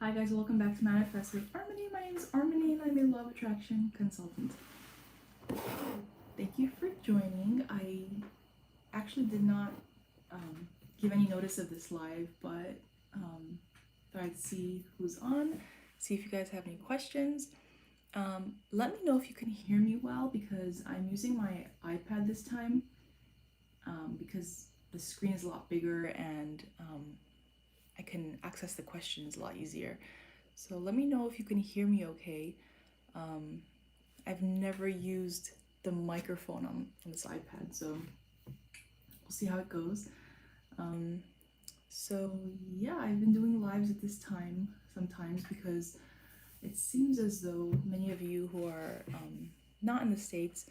Hi guys, welcome back to Manifest with Armony. My name is Armony and I'm a law of attraction consultant. Thank you for joining. I actually did not give any notice of this live, but thought I'd see who's on, see if you guys have any questions. Let me know if you can hear me well because I'm using my iPad this time because the screen is a lot bigger and I can access the questions a lot easier. So let me know if you can hear me okay. I've never used the microphone on this iPad, so we'll see how it goes. So yeah, I've been doing lives at this time sometimes because it seems as though many of you who are not in the States,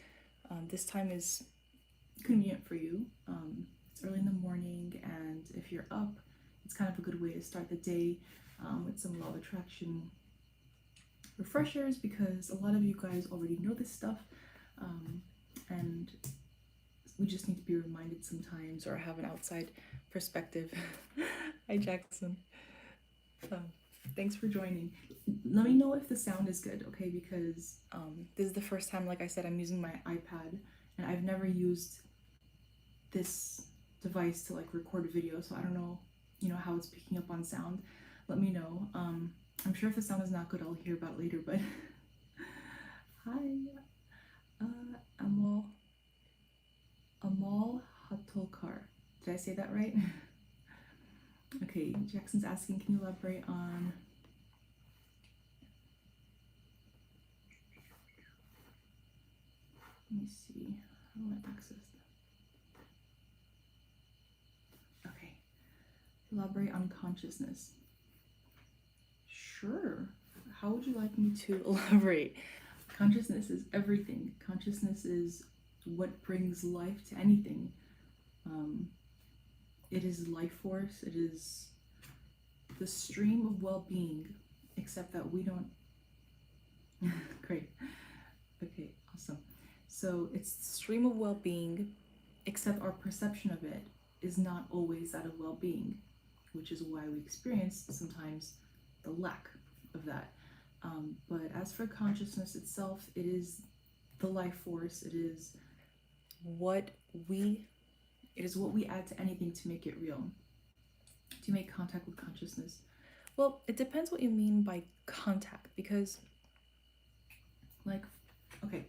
this time is convenient for you. It's early in the morning, and if you're up, it's kind of a good way to start the day with some law of attraction refreshers, because a lot of you guys already know this stuff, and we just need to be reminded sometimes or have an outside perspective. Hi Jackson. Thanks for joining. Let me know if the sound is good, okay, because this is the first time, like I said, I'm using my iPad and I've never used this device to like record a video, so I don't know how it's picking up on sound. Let me know. I'm sure if the sound is not good, I'll hear about it later, but hi, Amal Hatolkar. Did I say that right? Okay, Jackson's asking, can you elaborate on let me see, how do I access that? Okay. Elaborate on consciousness. Sure. How would you like me to elaborate? Consciousness is everything. Consciousness is what brings life to anything. It is life force. It is the stream of well-being, except that we don't. Great. Okay, awesome. So it's the stream of well-being, except our perception of it is not always that of well-being, which is why we experience sometimes the lack of that. But as for consciousness itself, it is the life force. It is what we add to anything to make it real, to make contact with consciousness. Well, it depends what you mean by contact, because like, okay,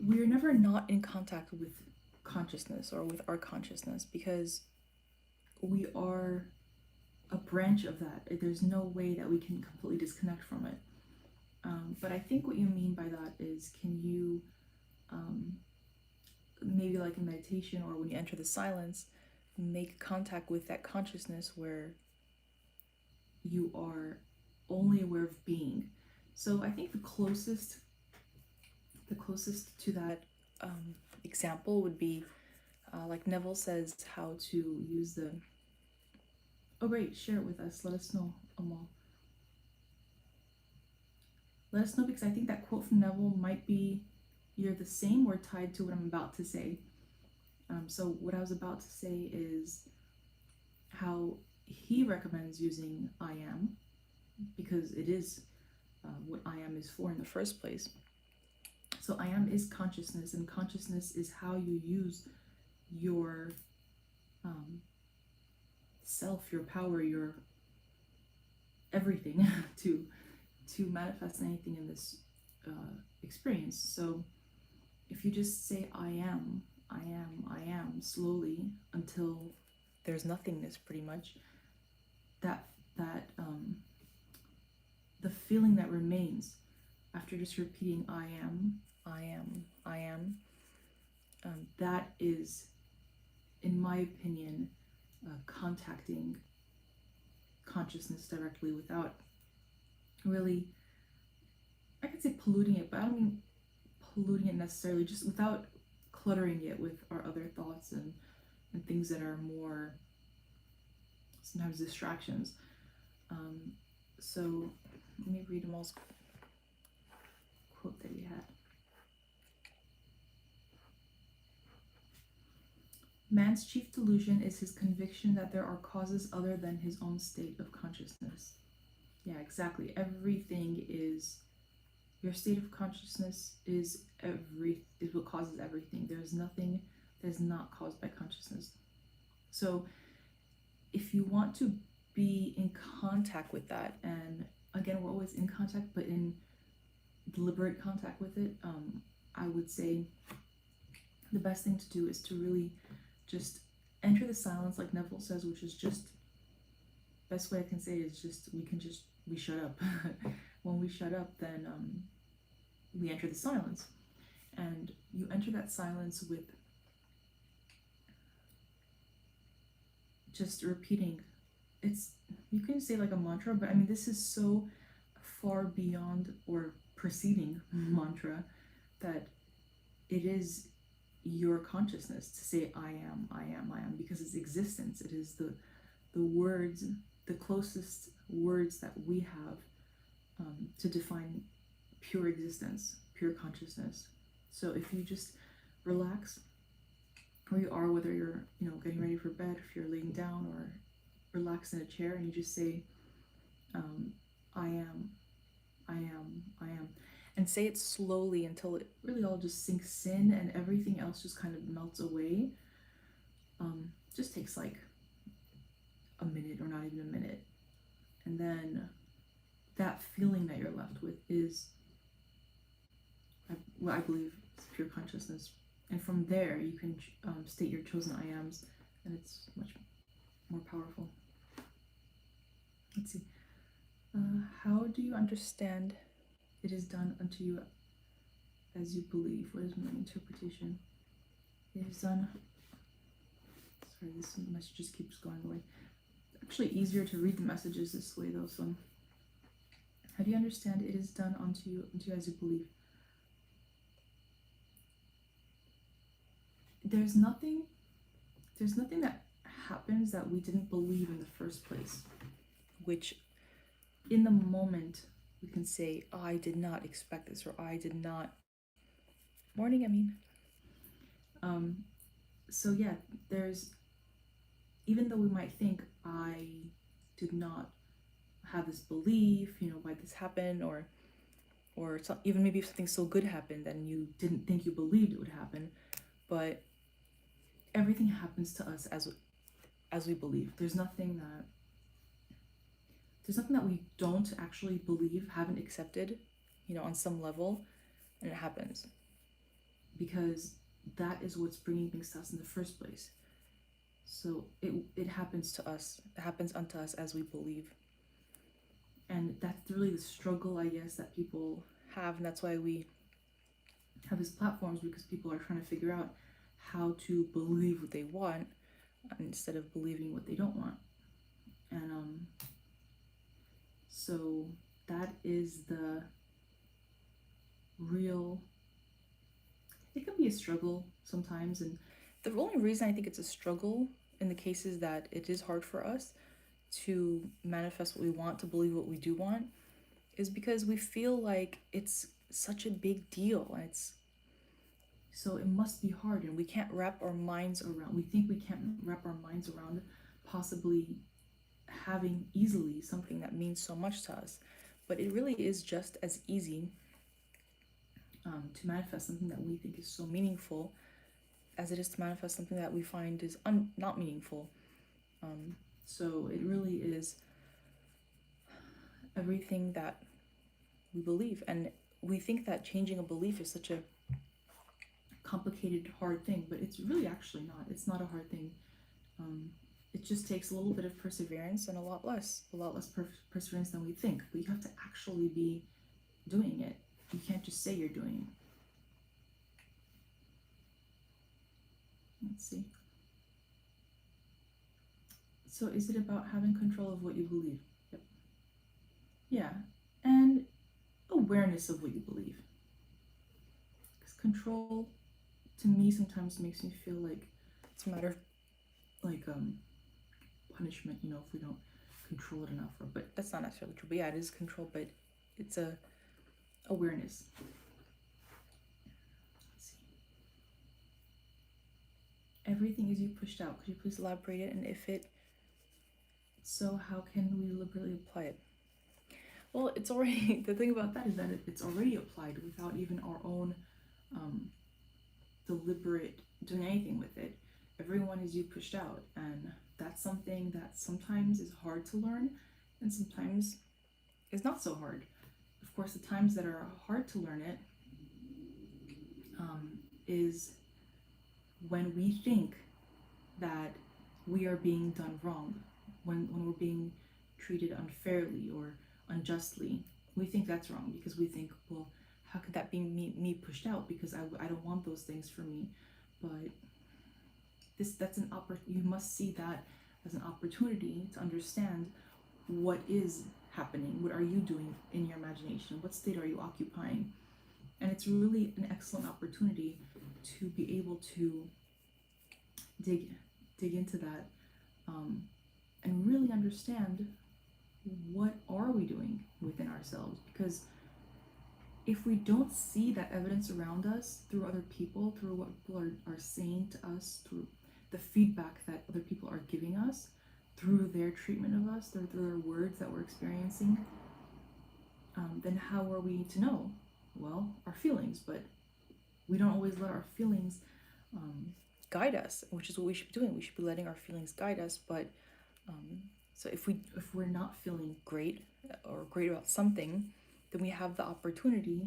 we're never not in contact with consciousness or with our consciousness, because we are a branch of that. There's no way that we can completely disconnect from it. But I think what you mean by that is, can you maybe like in meditation or when you enter the silence, make contact with that consciousness where you are only aware of being. So I think the closest to that example would be like Neville says, how to use the. Oh great, share it with us. Let us know, Amal. Let us know, because I think that quote from Neville might be either the same or tied to what I'm about to say. So what I was about to say is how he recommends using I am, because it is what I am is for in the first place. So I am is consciousness, and consciousness is how you use your self, your power, your everything to manifest anything in this experience. So if you just say I am slowly until there's nothingness, pretty much, that the feeling that remains after just repeating I am, that is, in my opinion, contacting consciousness directly without really, I could say polluting it, but I don't mean polluting it necessarily, just without cluttering it with our other thoughts and things that are more sometimes distractions. So let me read Amal's quote that he had. Man's chief delusion is his conviction that there are causes other than his own state of consciousness. Yeah, exactly. Everything is, your state of consciousness is what causes everything. There's nothing that is not caused by consciousness. So if you want to be in contact with that, and again, we're always in contact, but in deliberate contact with it, I would say the best thing to do is to really just enter the silence, like Neville says, which is just, best way I can say it is just, we shut up. When we shut up, then we enter the silence. And you enter that silence with just repeating. You can say like a mantra, but I mean, this is so far beyond or preceding mantra that it is your consciousness to say I am, because it's existence. It is the words, the closest words that we have to define pure existence, pure consciousness. So if you just relax where you are, whether you're getting ready for bed, if you're laying down or relaxed in a chair, and you just say I am, and say it slowly until it really all just sinks in and everything else just kind of melts away. Just takes like a minute or not even a minute. And then that feeling that you're left with is, I believe, it's pure consciousness. And from there, you can state your chosen I ams, and it's much more powerful. Let's see. How do you understand it is done unto you as you believe? What is my interpretation? It is done. Sorry, this message just keeps going away. It's actually easier to read the messages this way, though. So, how do you understand it is done unto you as you believe? There's nothing that happens that we didn't believe in the first place, which in the moment we can say, oh, I did not expect this, or I did not. Morning, I mean. So yeah, even though we might think, I did not have this belief, why this happened, or even maybe if something so good happened and you didn't think, you believed it would happen, but everything happens to us as we believe. There's nothing that we don't actually believe, haven't accepted, on some level, and it happens. Because that is what's bringing things to us in the first place. So it happens to us. It happens unto us as we believe. And that's really the struggle, I guess, that people have. And that's why we have these platforms, because people are trying to figure out how to believe what they want instead of believing what they don't want. And so that is the real, it can be a struggle sometimes. And the only reason I think it's a struggle in the cases that it is hard for us to manifest what we want, to believe what we do want, is because we feel like it's such a big deal. And so it must be hard, and we can't wrap our minds around, we think we can't wrap our minds around possibly having easily something that means so much to us. But it really is just as easy to manifest something that we think is so meaningful as it is to manifest something that we find is not meaningful. So it really is everything that we believe. And we think that changing a belief is such a complicated, hard thing, but it's really actually not. It's not a hard thing. It just takes a little bit of perseverance and a lot less perseverance than we think. But you have to actually be doing it. You can't just say you're doing it. Let's see. So is it about having control of what you believe? Yep. Yeah. And awareness of what you believe. Because control, to me, sometimes makes me feel like it's a matter of like punishment, if we don't control it enough. But that's not necessarily true. But yeah, it is control, but it's a awareness. Let's see. everything is you pushed out. Could you please elaborate it? And if it so, how can we deliberately apply it? Well, it's already, the thing about that is that it's already applied without even our own deliberate doing anything with it. Everyone is you pushed out, and that's something that sometimes is hard to learn and sometimes is not so hard. Of course, the times that are hard to learn it is when we think that we are being done wrong, when we're being treated unfairly or unjustly. We think that's wrong because we think, well, how could that be me pushed out, because I don't want those things for me. But that's an you must see that as an opportunity to understand what is happening, what are you doing in your imagination, what state are you occupying. And it's really an excellent opportunity to be able to dig into that and really understand what are we doing within ourselves. Because if we don't see that evidence around us through other people, through what people are saying to us, through the feedback that other people are giving us, through their treatment of us, through their words that we're experiencing, then how are we to know? Well, our feelings, but we don't always let our feelings guide us, which is what we should be doing. We should be letting our feelings guide us. But so if we're not feeling great or great about something, then we have the opportunity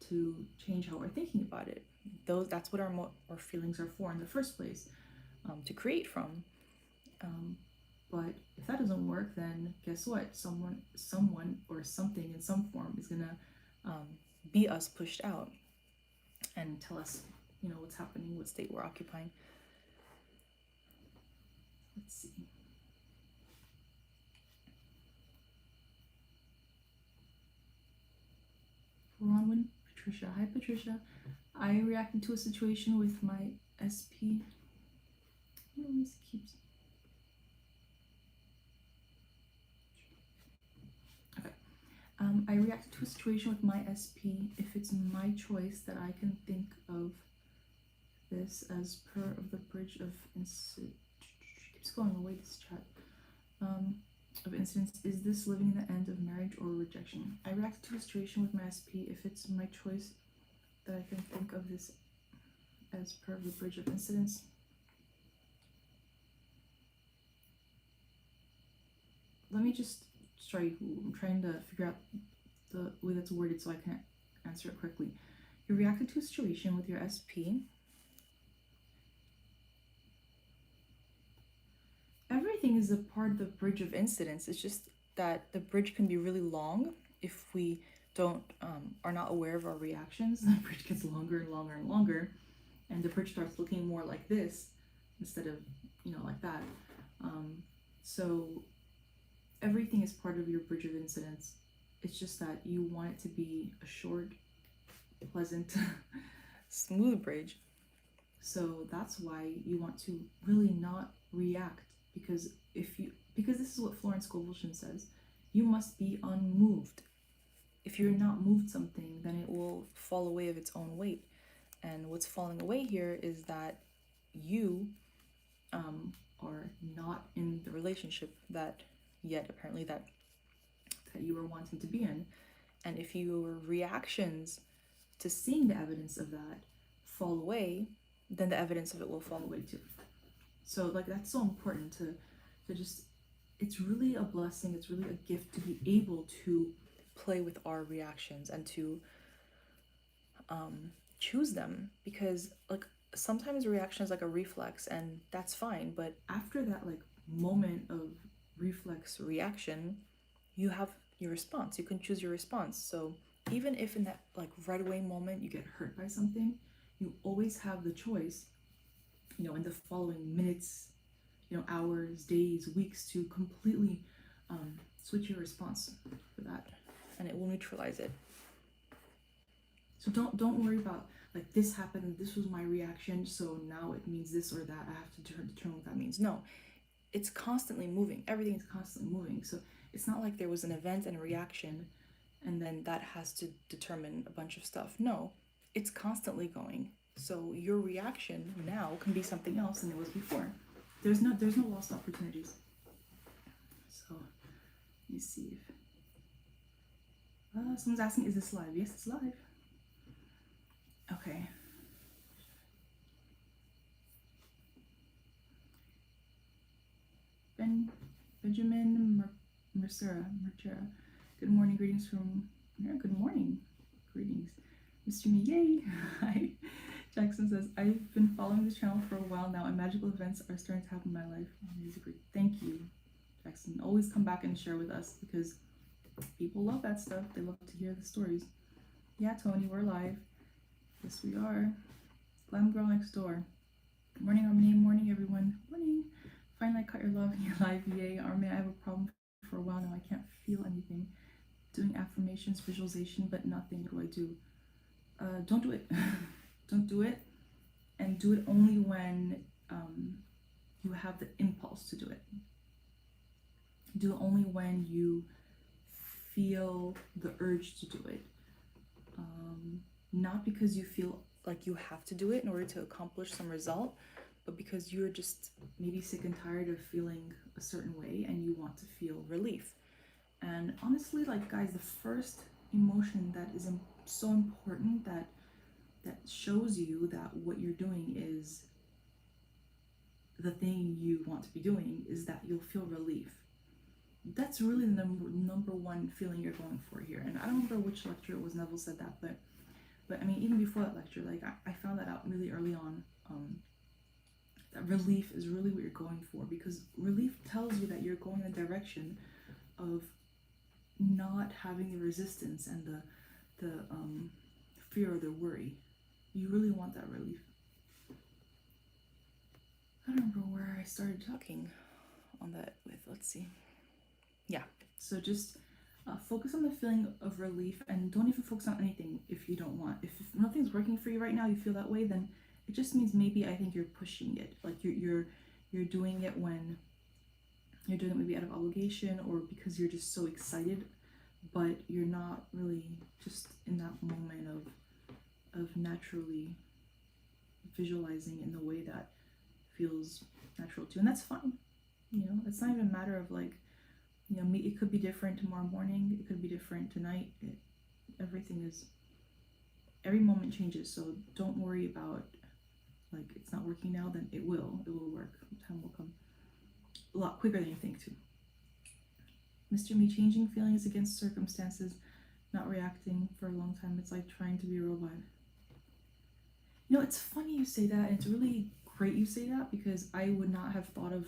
to change how we're thinking about it. That's what our feelings are for in the first place, to create from. But if that doesn't work, then guess what? Someone or something in some form is gonna be us pushed out and tell us, what's happening, what state we're occupying. Let's see. Ronwin, Patricia. Hi, Patricia. I reacted to a situation with my SP. Keeps. Okay. I reacted to a situation with my SP. If it's my choice, that I can think of this as per of the bridge of keeps going away, this chat. Of instance, is this living in the end of marriage or rejection? I reacted to a situation with my SP. If it's my choice, that I can think of this as per the bridge of incidents. Let me just try. I'm trying to figure out the way that's worded so I can answer it correctly. You reacted to a situation with your SP. Everything is a part of the bridge of incidents. It's just that the bridge can be really long if we are not aware of our reactions. The bridge gets longer and longer and longer, and the bridge starts looking more like this instead of like that. So everything is part of your bridge of incidents. It's just that you want it to be a short, pleasant, smooth bridge. So that's why you want to really not react, because this is what Florence Scovel says, you must be unmoved. If you're not moved something, then it will fall away of its own weight. And what's falling away here is that you are not in the relationship that you were wanting to be in. And if your reactions to seeing the evidence of that fall away, then the evidence of it will fall away too. So that's so important to just, it's really a blessing, it's really a gift to be able to play with our reactions and to choose them, because sometimes a reaction is like a reflex, and that's fine, but after that moment of reflex reaction, you have your response. You can choose your response. So even if in that right away moment you get hurt by something, you always have the choice, in the following minutes, hours, days, weeks, to completely switch your response for that, and it will neutralize it. So don't worry about this happened, this was my reaction, so now it means this or that, I have to determine what that means. No, it's constantly moving. Everything is constantly moving. So it's not like there was an event and a reaction and then that has to determine a bunch of stuff. No, it's constantly going. So your reaction now can be something else than it was before. There's no lost opportunities. So let me see if someone's asking, is this live? Yes, it's live. Okay. Benjamin Mercera. Good morning, greetings from good morning. Greetings. Mr. Me, yay! Hi. Jackson says, I've been following this channel for a while now and magical events are starting to happen in my life. Thank you, Jackson. Always come back and share with us because people love that stuff. They love to hear the stories. Yeah, Tony, we're live. Yes, we are. Glam Girl Next Door. Good morning, Armini. Morning, everyone. Morning. Finally, I caught your love. You're live. Yay. Armini, I have a problem for a while now. I can't feel anything. Doing affirmations, visualization, but nothing. What do I do? Don't do it. Don't do it. And do it only when you have the impulse to do it. Do it only when you feel the urge to do it. Not because you feel like you have to do it in order to accomplish some result, but because you're just maybe sick and tired of feeling a certain way and you want to feel relief. And honestly, like guys, the first emotion that is so important that shows you that what you're doing is the thing you want to be doing is that you'll feel relief. That's really the number one feeling you're going for here. And I don't remember which lecture it was Neville said that, but I mean, even before that lecture, like I found that out really early on, that relief is really what you're going for, because relief tells you that you're going in the direction of not having the resistance and the fear or the worry. You really want that relief. I don't remember where I started talking on that with, let's see. Yeah, so just focus on the feeling of relief and don't even focus on anything if you don't want. If nothing's working for you right now, you feel that way, then it just means maybe I think you're pushing it. Like you're doing it when you're doing it maybe out of obligation or because you're just so excited, but you're not really just in that moment of naturally visualizing in the way that feels natural to you. And that's fine. You know, it's not even a matter of like, you know, it could be different tomorrow morning, it could be different tonight. Every moment changes, so don't worry about like it's not working now, then it will work. Time will come a lot quicker than you think too. Mr. Me, changing feelings against circumstances, not reacting for a long time. It's like trying to be a robot. You know, it's funny you say that, and it's really great you say that because I would not have thought of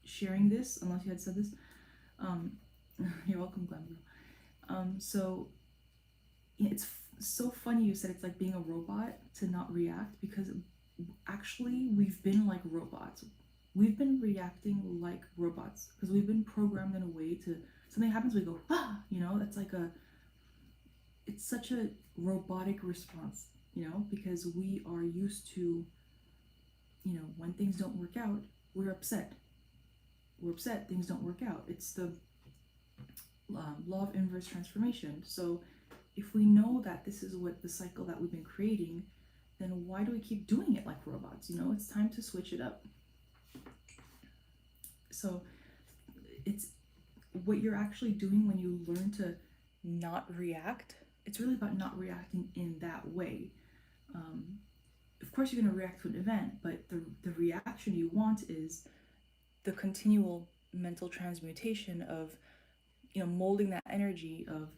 sharing this unless you had said this. You're welcome, Glam. So yeah, it's so funny you said it's like being a robot to not react, because actually we've been like robots. We've been reacting like robots because we've been programmed in a way to, something happens, we go, ah, you know, it's such a robotic response, you know, because we are used to, you know, when things don't work out, we're upset. Things don't work out. It's the law of inverse transformation. So if we know that this is what the cycle that we've been creating, then why do we keep doing it like robots? You know, it's time to switch it up. So it's what you're actually doing when you learn to not react. It's really about not reacting in that way. Of course you're going to react to an event, but the reaction you want is the continual mental transmutation of, you know, molding that energy of,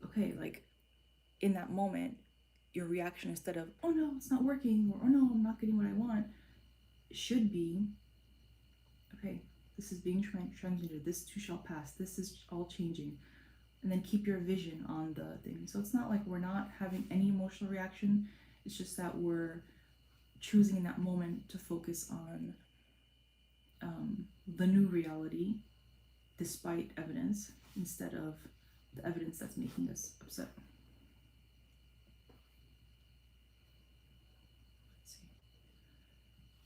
okay, like in that moment, your reaction instead of, oh no, it's not working, or oh no, I'm not getting what I want, should be, okay, this is being transmuted, this too shall pass, this is all changing, and then keep your vision on the thing. So it's not like we're not having any emotional reaction, it's just that we're choosing in that moment to focus on the new reality despite evidence instead of the evidence that's making us upset. Let's see.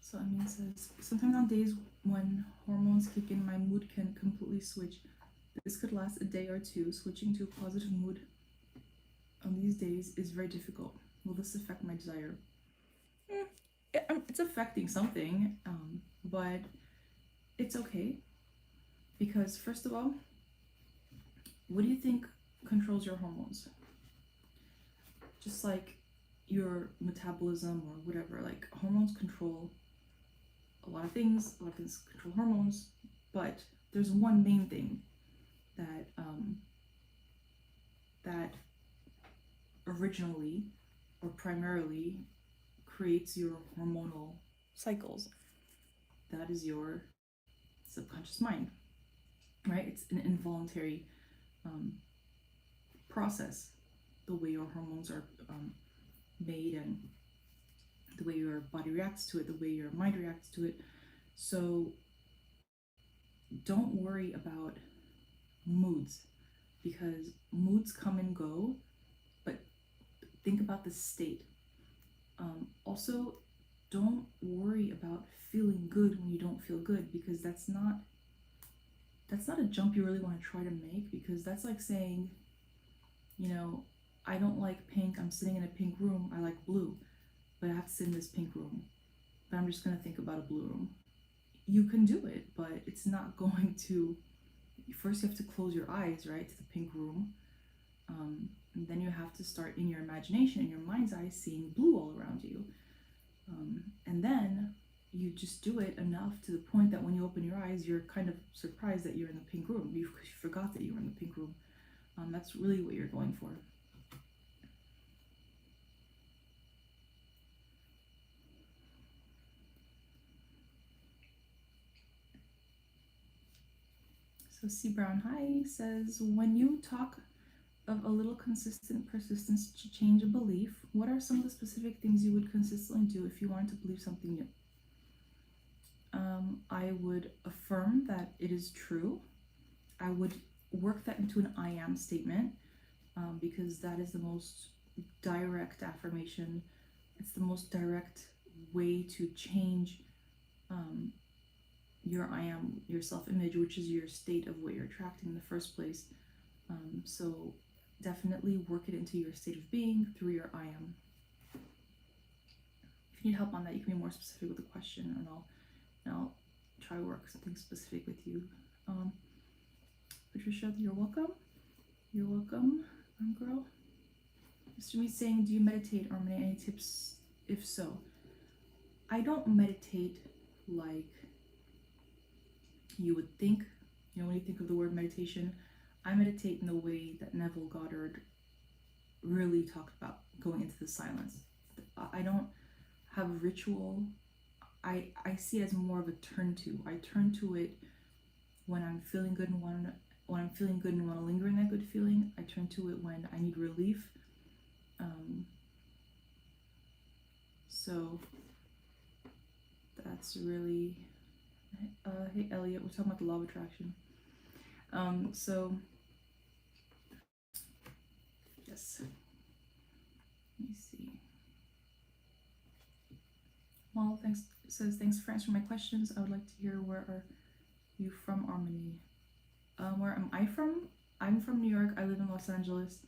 So Amin says, sometimes on days when hormones kick in, my mood can completely switch. This could last a day or two. Switching to a positive mood on these days is very difficult. Will this affect my desire? it's affecting something, but it's okay because, first of all, what do you think controls your hormones? Just like your metabolism or whatever, like hormones control a lot of things control hormones, but there's one main thing that that originally or primarily creates your hormonal cycles. That is your subconscious mind, right? It's an involuntary process, the way your hormones are made and the way your body reacts to it, the way your mind reacts to it. So don't worry about moods, because moods come and go, but think about the state. Also, don't worry about feeling good when you don't feel good, because that's not a jump you really want to try to make, because that's like saying, you know, I don't like pink, I'm sitting in a pink room, I like blue, but I have to sit in this pink room, but I'm just going to think about a blue room. You can do it, but it's not going to. First you have to close your eyes, right, to the pink room, and then you have to start in your imagination, in your mind's eye, seeing blue all around you, and then you just do it enough to the point that when you open your eyes, you're kind of surprised that you're in the pink room. You forgot that you were in the pink room. That's really what you're going for. So C Brown High says, when you talk of a little consistent persistence to change a belief, what are some of the specific things you would consistently do if you wanted to believe something new? I would affirm that it is true. I would work that into an I am statement, because that is the most direct affirmation. It's the most direct way to change your I am, your self-image, which is your state of what you're attracting in the first place. So definitely work it into your state of being through your I am. If you need help on that, you can be more specific with the question, and I'll try to work something specific with you. Patricia, you're welcome. You're welcome, girl. Mr. Me saying, do you meditate, or any tips if so? I don't meditate like you would think. You know, when you think of the word meditation, I meditate in the way that Neville Goddard really talked about, going into the silence. I don't have a ritual. I see it as more of a turn to. I turn to it when I'm feeling good and when I'm feeling good and want to linger in that good feeling. I turn to it when I need relief. So that's really, hey Elliot, we're talking about the law of attraction. So yes, let me see. Well, thanks for answering my questions. I would like to hear, where are you from, Harmony? Where am I from? I'm from New York. I live in Los Angeles.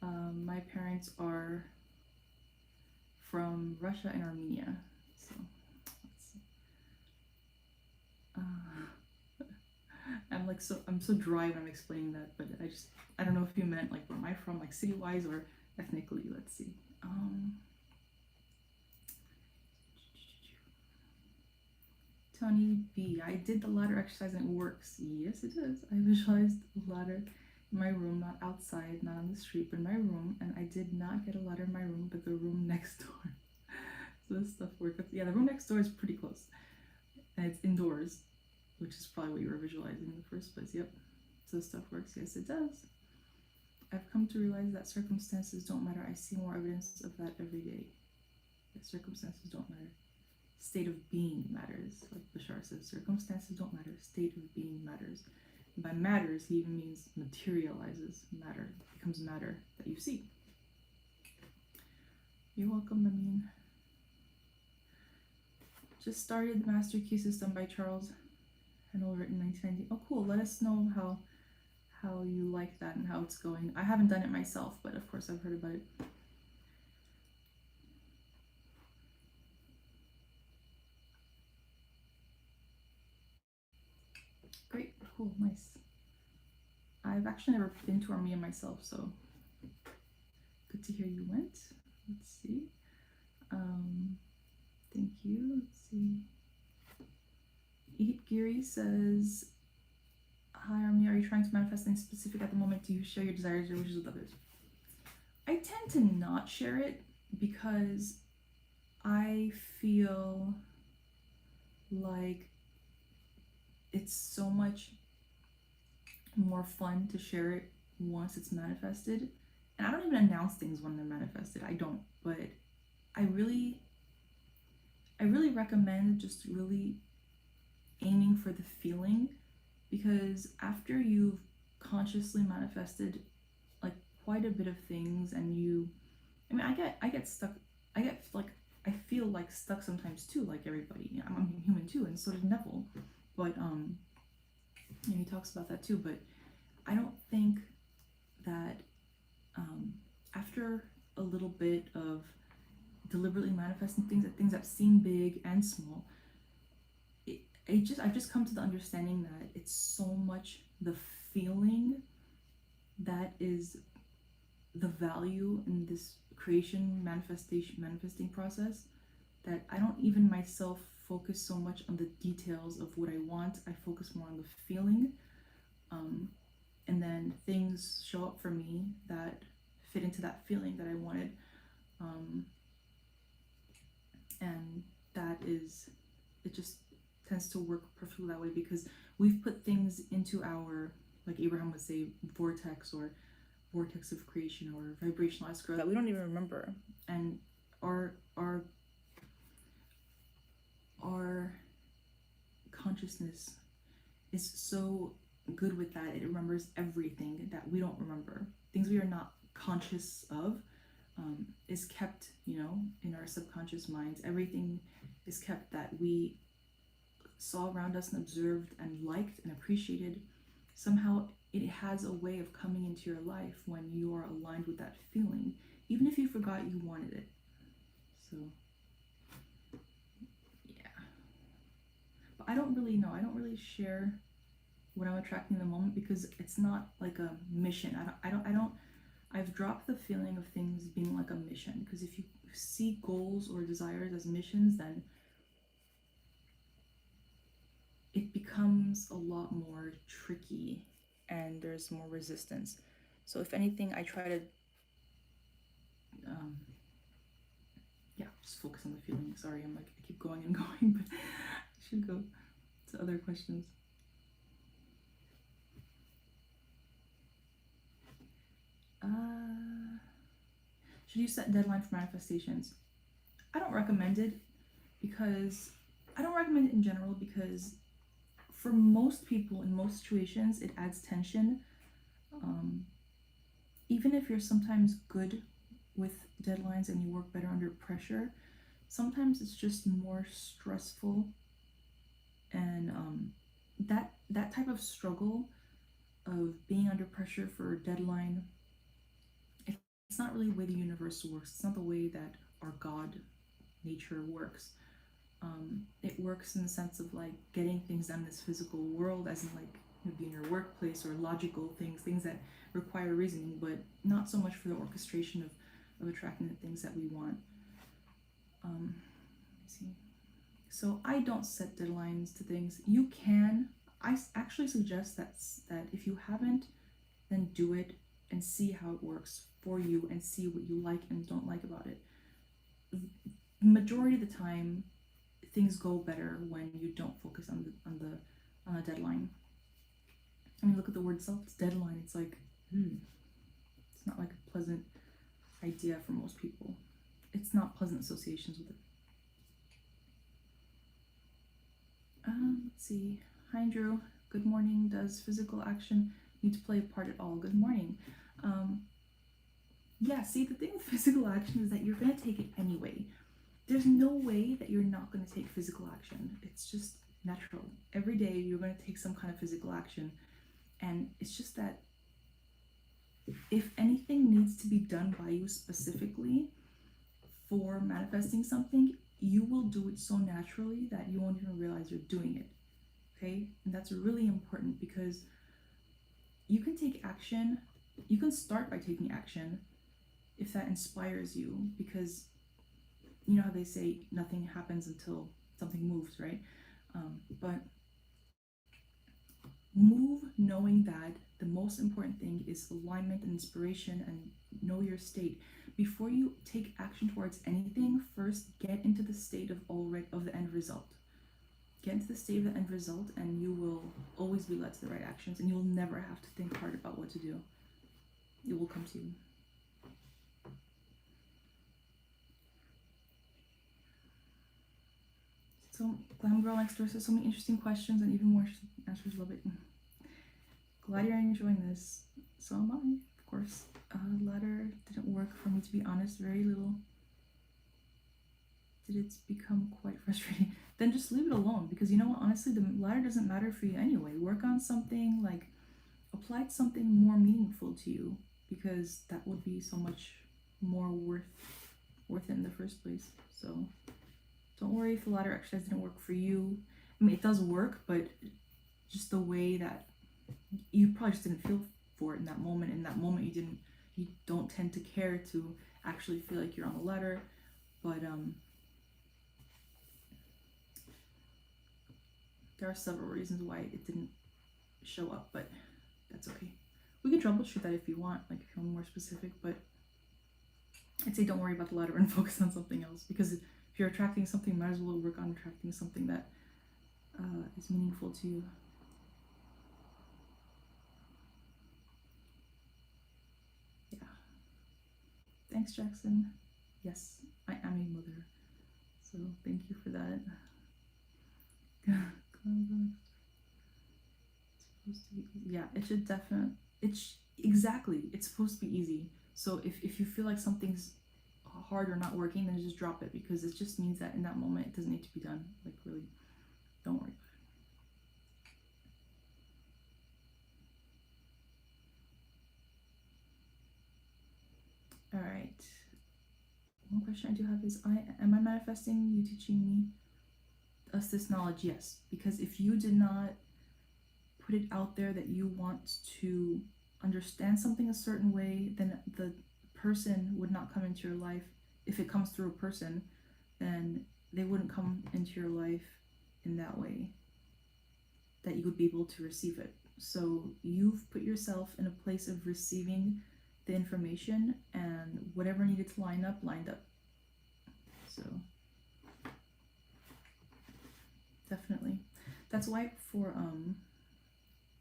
My parents are from Russia and Armenia. So let's see. I'm so dry when I'm explaining that, but I don't know if you meant like where am I from, like city wise or ethnically. Let's see. Tony B, I did the ladder exercise and it works. Yes, it does. I visualized the ladder in my room, not outside, not on the street, but in my room, and I did not get a ladder in my room, but the room next door. So this stuff works. Yeah, the room next door is pretty close, and it's indoors, which is probably what you were visualizing in the first place. Yep. So this stuff works. Yes, it does. I've come to realize that circumstances don't matter. I see more evidence of that every day. That circumstances don't matter. State of being matters. Like Bashar says, circumstances don't matter. State of being matters. And by matters, he even means materializes. Matter becomes matter that you see. You're welcome, Amin. Just started the Master Key System by Charles Hanover in 1990. Oh, cool. Let us know how you like that and how it's going. I haven't done it myself, but of course I've heard about it. cool, nice. I've actually never been to Armenia myself, so good to hear you went. Let's see. Thank you. Let's see. Eat Giri says, hi Armenia, are you trying to manifest something specific at the moment? Do you share your desires or wishes with others? I tend to not share it because I feel like it's so much more fun to share it once it's manifested. And I don't even announce things when they're manifested. I don't, but I really recommend just really aiming for the feeling, because after you've consciously manifested like quite a bit of things, and I get stuck. I feel like stuck sometimes too, like everybody. I'm human too, and so did Neville. But he talks about that too. But I don't think that after a little bit of deliberately manifesting things that seem big and small, I've just come to the understanding that it's so much the feeling that is the value in this manifesting process, that I don't even myself focus so much on the details of what I want. I focus more on the feeling, and then things show up for me that fit into that feeling that I wanted, and it just tends to work perfectly that way, because we've put things into our, like Abraham would say, vortex of creation, or vibrational escrow, that we don't even remember. And our consciousness is so good with that. It remembers everything that we don't remember. Things we are not conscious of is kept, in our subconscious minds. Everything is kept that we saw around us and observed and liked and appreciated. Somehow it has a way of coming into your life when you are aligned with that feeling, even if you forgot you wanted it. So yeah, but I don't really share what I'm attracting in the moment, because it's not like a mission. I've dropped the feeling of things being like a mission, because if you see goals or desires as missions, then it becomes a lot more tricky and there's more resistance. So if anything, I try to just focus on the feeling. Sorry, I keep going and going, but I should go to other questions. Should you set deadline for manifestations? I don't recommend it, because I don't recommend it in general, because for most people in most situations it adds tension. Even if you're sometimes good with deadlines and you work better under pressure, sometimes it's just more stressful, and that type of struggle of being under pressure for a deadline, it's not really the way the universe works. It's not the way that our God nature works. It works in the sense of like getting things done in this physical world, as in like maybe in your workplace, or logical things that require reasoning, but not so much for the orchestration of attracting the things that we want. Let me see. So I don't set deadlines to things. You can. I actually suggest that if you haven't, then do it and see how it works for you, and see what you like and don't like about it. Majority of the time, things go better when you don't focus on a deadline. I mean, look at the word itself. It's deadline. It's like, it's not like a pleasant idea for most people. It's not pleasant associations with it. Let's see. Hi, Drew. Good morning. Does physical action need to play a part at all? Good morning. Yeah, see, the thing with physical action is that you're going to take it anyway. There's no way that you're not going to take physical action. It's just natural. Every day you're going to take some kind of physical action. And it's just that if anything needs to be done by you specifically for manifesting something, you will do it so naturally that you won't even realize you're doing it. okay? And that's really important because you can take action, you can start by taking action if that inspires you, because you know how they say nothing happens until something moves, right? But move knowing that the most important thing is alignment and inspiration, and know your state. Before you take action towards anything, first get into the state of the end result. Get into the state of the end result, and you will always be led to the right actions, and you will never have to think hard about what to do. It will come to you. So, Glam Girl next door says so many interesting questions and even more answers. Love it. Glad you're enjoying this. So am I, of course. Ladder didn't work for me, to be honest. Very little. Did it become quite frustrating? Then just leave it alone, because you know what? Honestly, the ladder doesn't matter for you anyway. Work on something, like apply something more meaningful to you, because that would be so much more worth it in the first place. So don't worry if the ladder exercise didn't work for you. I mean, it does work, but just the way that you probably just didn't feel for it in that moment. In that moment, you don't tend to care to actually feel like you're on the ladder. But there are several reasons why it didn't show up, but that's okay. We can troubleshoot that if you want, like if you want more specific, but I'd say don't worry about the ladder and focus on something else, because if you're attracting something, might as well work on attracting something that is meaningful to you. Yeah. Thanks, Jackson. Yes, I am a mother, so thank you for that. Yeah, it should definitely. Exactly. It's supposed to be easy. So if you feel like something's hard or not working, then just drop it, because it just means that in that moment it doesn't need to be done. Like, really, don't worry about it. All right. One question I do have is, am I manifesting you teaching us this knowledge? Yes, because if you did not put it out there that you want to understand something a certain way, then the person would not come into your life. If it comes through a person, then they wouldn't come into your life in that way that you would be able to receive it. So you've put yourself in a place of receiving the information, and whatever needed to line up, lined up. So definitely. That's why for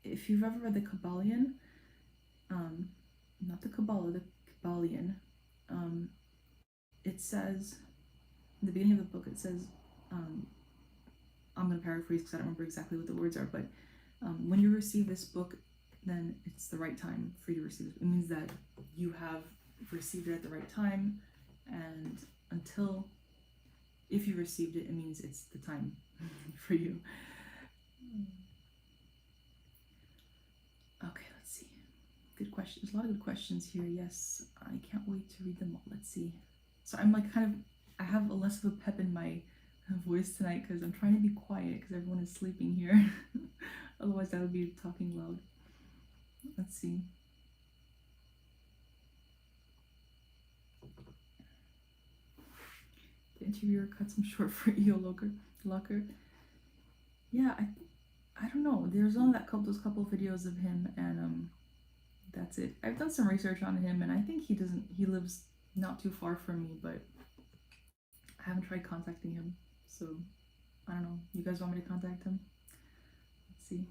if you've ever read the Kabbalion, not the Kabbalah, the Kabbalion, it says, in the beginning of the book, it says, I'm going to paraphrase because I don't remember exactly what the words are, but when you receive this book, then it's the right time for you to receive it. It means that you have received it at the right time, and if you received it, it means it's the time for you. Okay, let's see. Good questions. A lot of good questions here. Yes, I can't wait to read them all. Let's see. So I'm like I have a less of a pep in my voice tonight because I'm trying to be quiet because everyone is sleeping here. Otherwise, I would be talking loud. Let's see. The interviewer cuts him short for EO Locker. Yeah, I don't know. There's only those couple videos of him, and that's it. I've done some research on him, and I think he lives not too far from me, but I haven't tried contacting him, so I don't know. You guys want me to contact him? Let's see.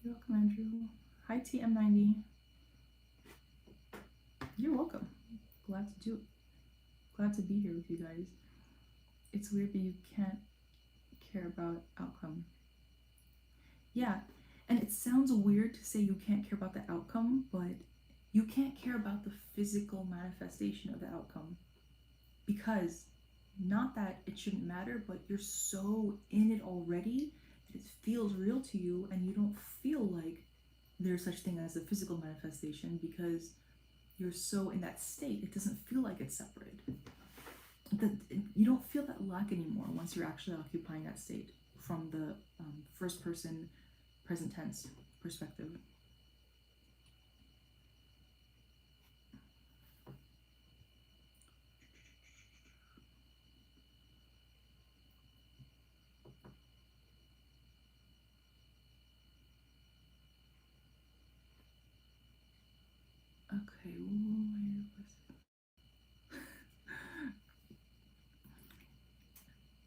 You're welcome, Andrew. Hi, TM90. You're welcome. Glad to be here with you guys. It's weird that you can't care about outcome. Yeah, and it sounds weird to say you can't care about the outcome, but you can't care about the physical manifestation of the outcome, because Not that it shouldn't matter, but you're so in it already that it feels real to you, and you don't feel like there's such thing as a physical manifestation because you're so in that state. It doesn't feel like it's separate. You don't feel that lack anymore once you're actually occupying that state from the first person present tense perspective. Okay.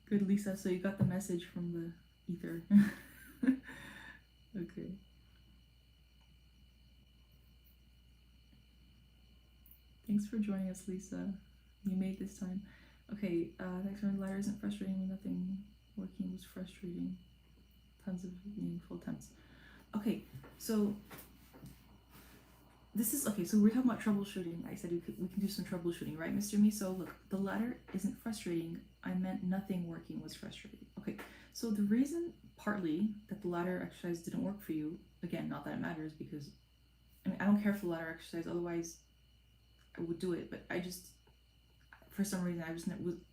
Good, Lisa. So you got the message from the ether. Okay. Thanks for joining us, Lisa. You made this time. Okay, next one, the ladder isn't frustrating. Nothing working was frustrating. Tons of meaningful attempts. Okay, so this is, okay, so we're talking about troubleshooting. I said we can do some troubleshooting, right, Mr. Miso? Look, the ladder isn't frustrating. I meant nothing working was frustrating. Okay, so the reason, partly, that the ladder exercise didn't work for you, again, not that it matters, because, I mean, I don't care for the ladder exercise, otherwise I would do it, but I just, for some reason,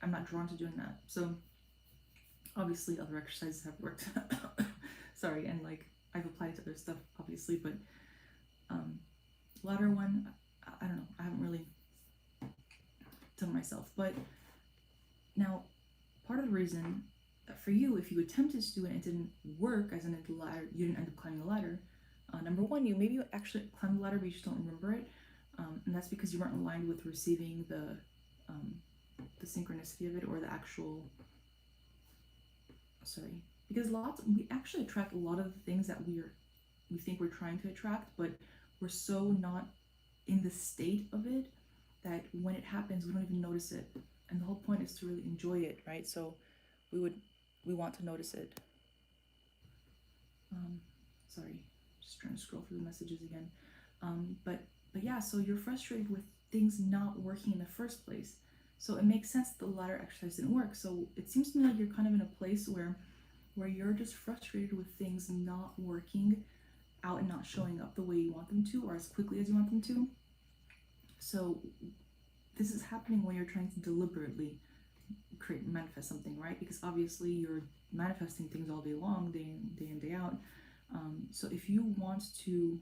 I'm not drawn to doing that. So, obviously, other exercises have worked. Sorry, and like, I've applied to other stuff, obviously, but ladder one, I don't know, I haven't really done myself. But now, part of the reason for you, if you attempted to do it and it didn't work, as in the ladder, you didn't end up climbing the ladder. Number one, you maybe actually climbed the ladder, but you just don't remember it, and that's because you weren't aligned with receiving the synchronicity of it, or the actual. Sorry, because we actually attract a lot of the things that we think we're trying to attract, but we're so not in the state of it that when it happens, we don't even notice it. And the whole point is to really enjoy it, right? So we want to notice it. Sorry, just trying to scroll through the messages again. But yeah, so you're frustrated with things not working in the first place. So it makes sense that the ladder exercise didn't work. So it seems to me like you're kind of in a place where you're just frustrated with things not working out and not showing up the way you want them to, or as quickly as you want them to. So this is happening when you're trying to deliberately manifest something, right? Because obviously you're manifesting things all day long, day in, day out. So if you want to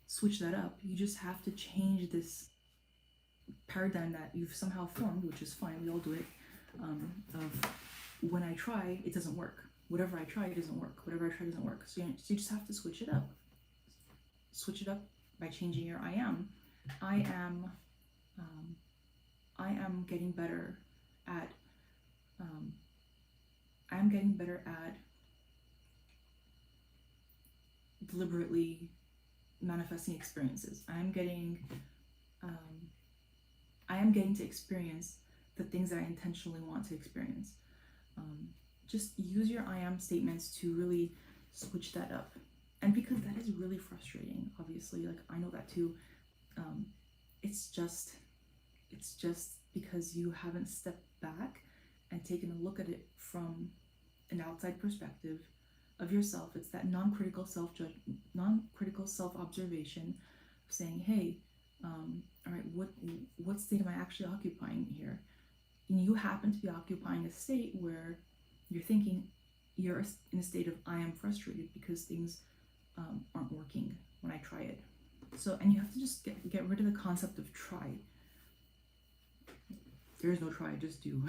switch that up, you just have to change this paradigm that you've somehow formed, which is fine, we all do it, of when I try, it doesn't work. Whatever I try, it doesn't work. Whatever I try doesn't work. So you just have to switch it up. Switch it up by changing your I am. I am getting better at deliberately manifesting experiences. I am getting to experience the things that I intentionally want to experience. Just use your I am statements to really switch that up. And because that is really frustrating, obviously, like I know that too. It's just because you haven't stepped back and taken a look at it from an outside perspective of yourself. It's that non-critical self-observation, saying, hey, all right, what state am I actually occupying here? And you happen to be occupying a state where you're thinking you're in a state of I am frustrated because things aren't working when I try it. So, and you have to just get rid of the concept of try. There is no try, just do.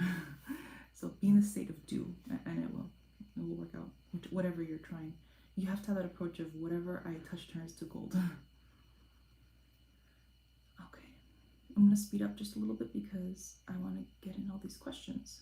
So be in the state of do, and it will work out. Whatever you're trying, you have to have that approach of whatever I touch turns to gold. Okay, I'm gonna speed up just a little bit because I want to get in all these questions.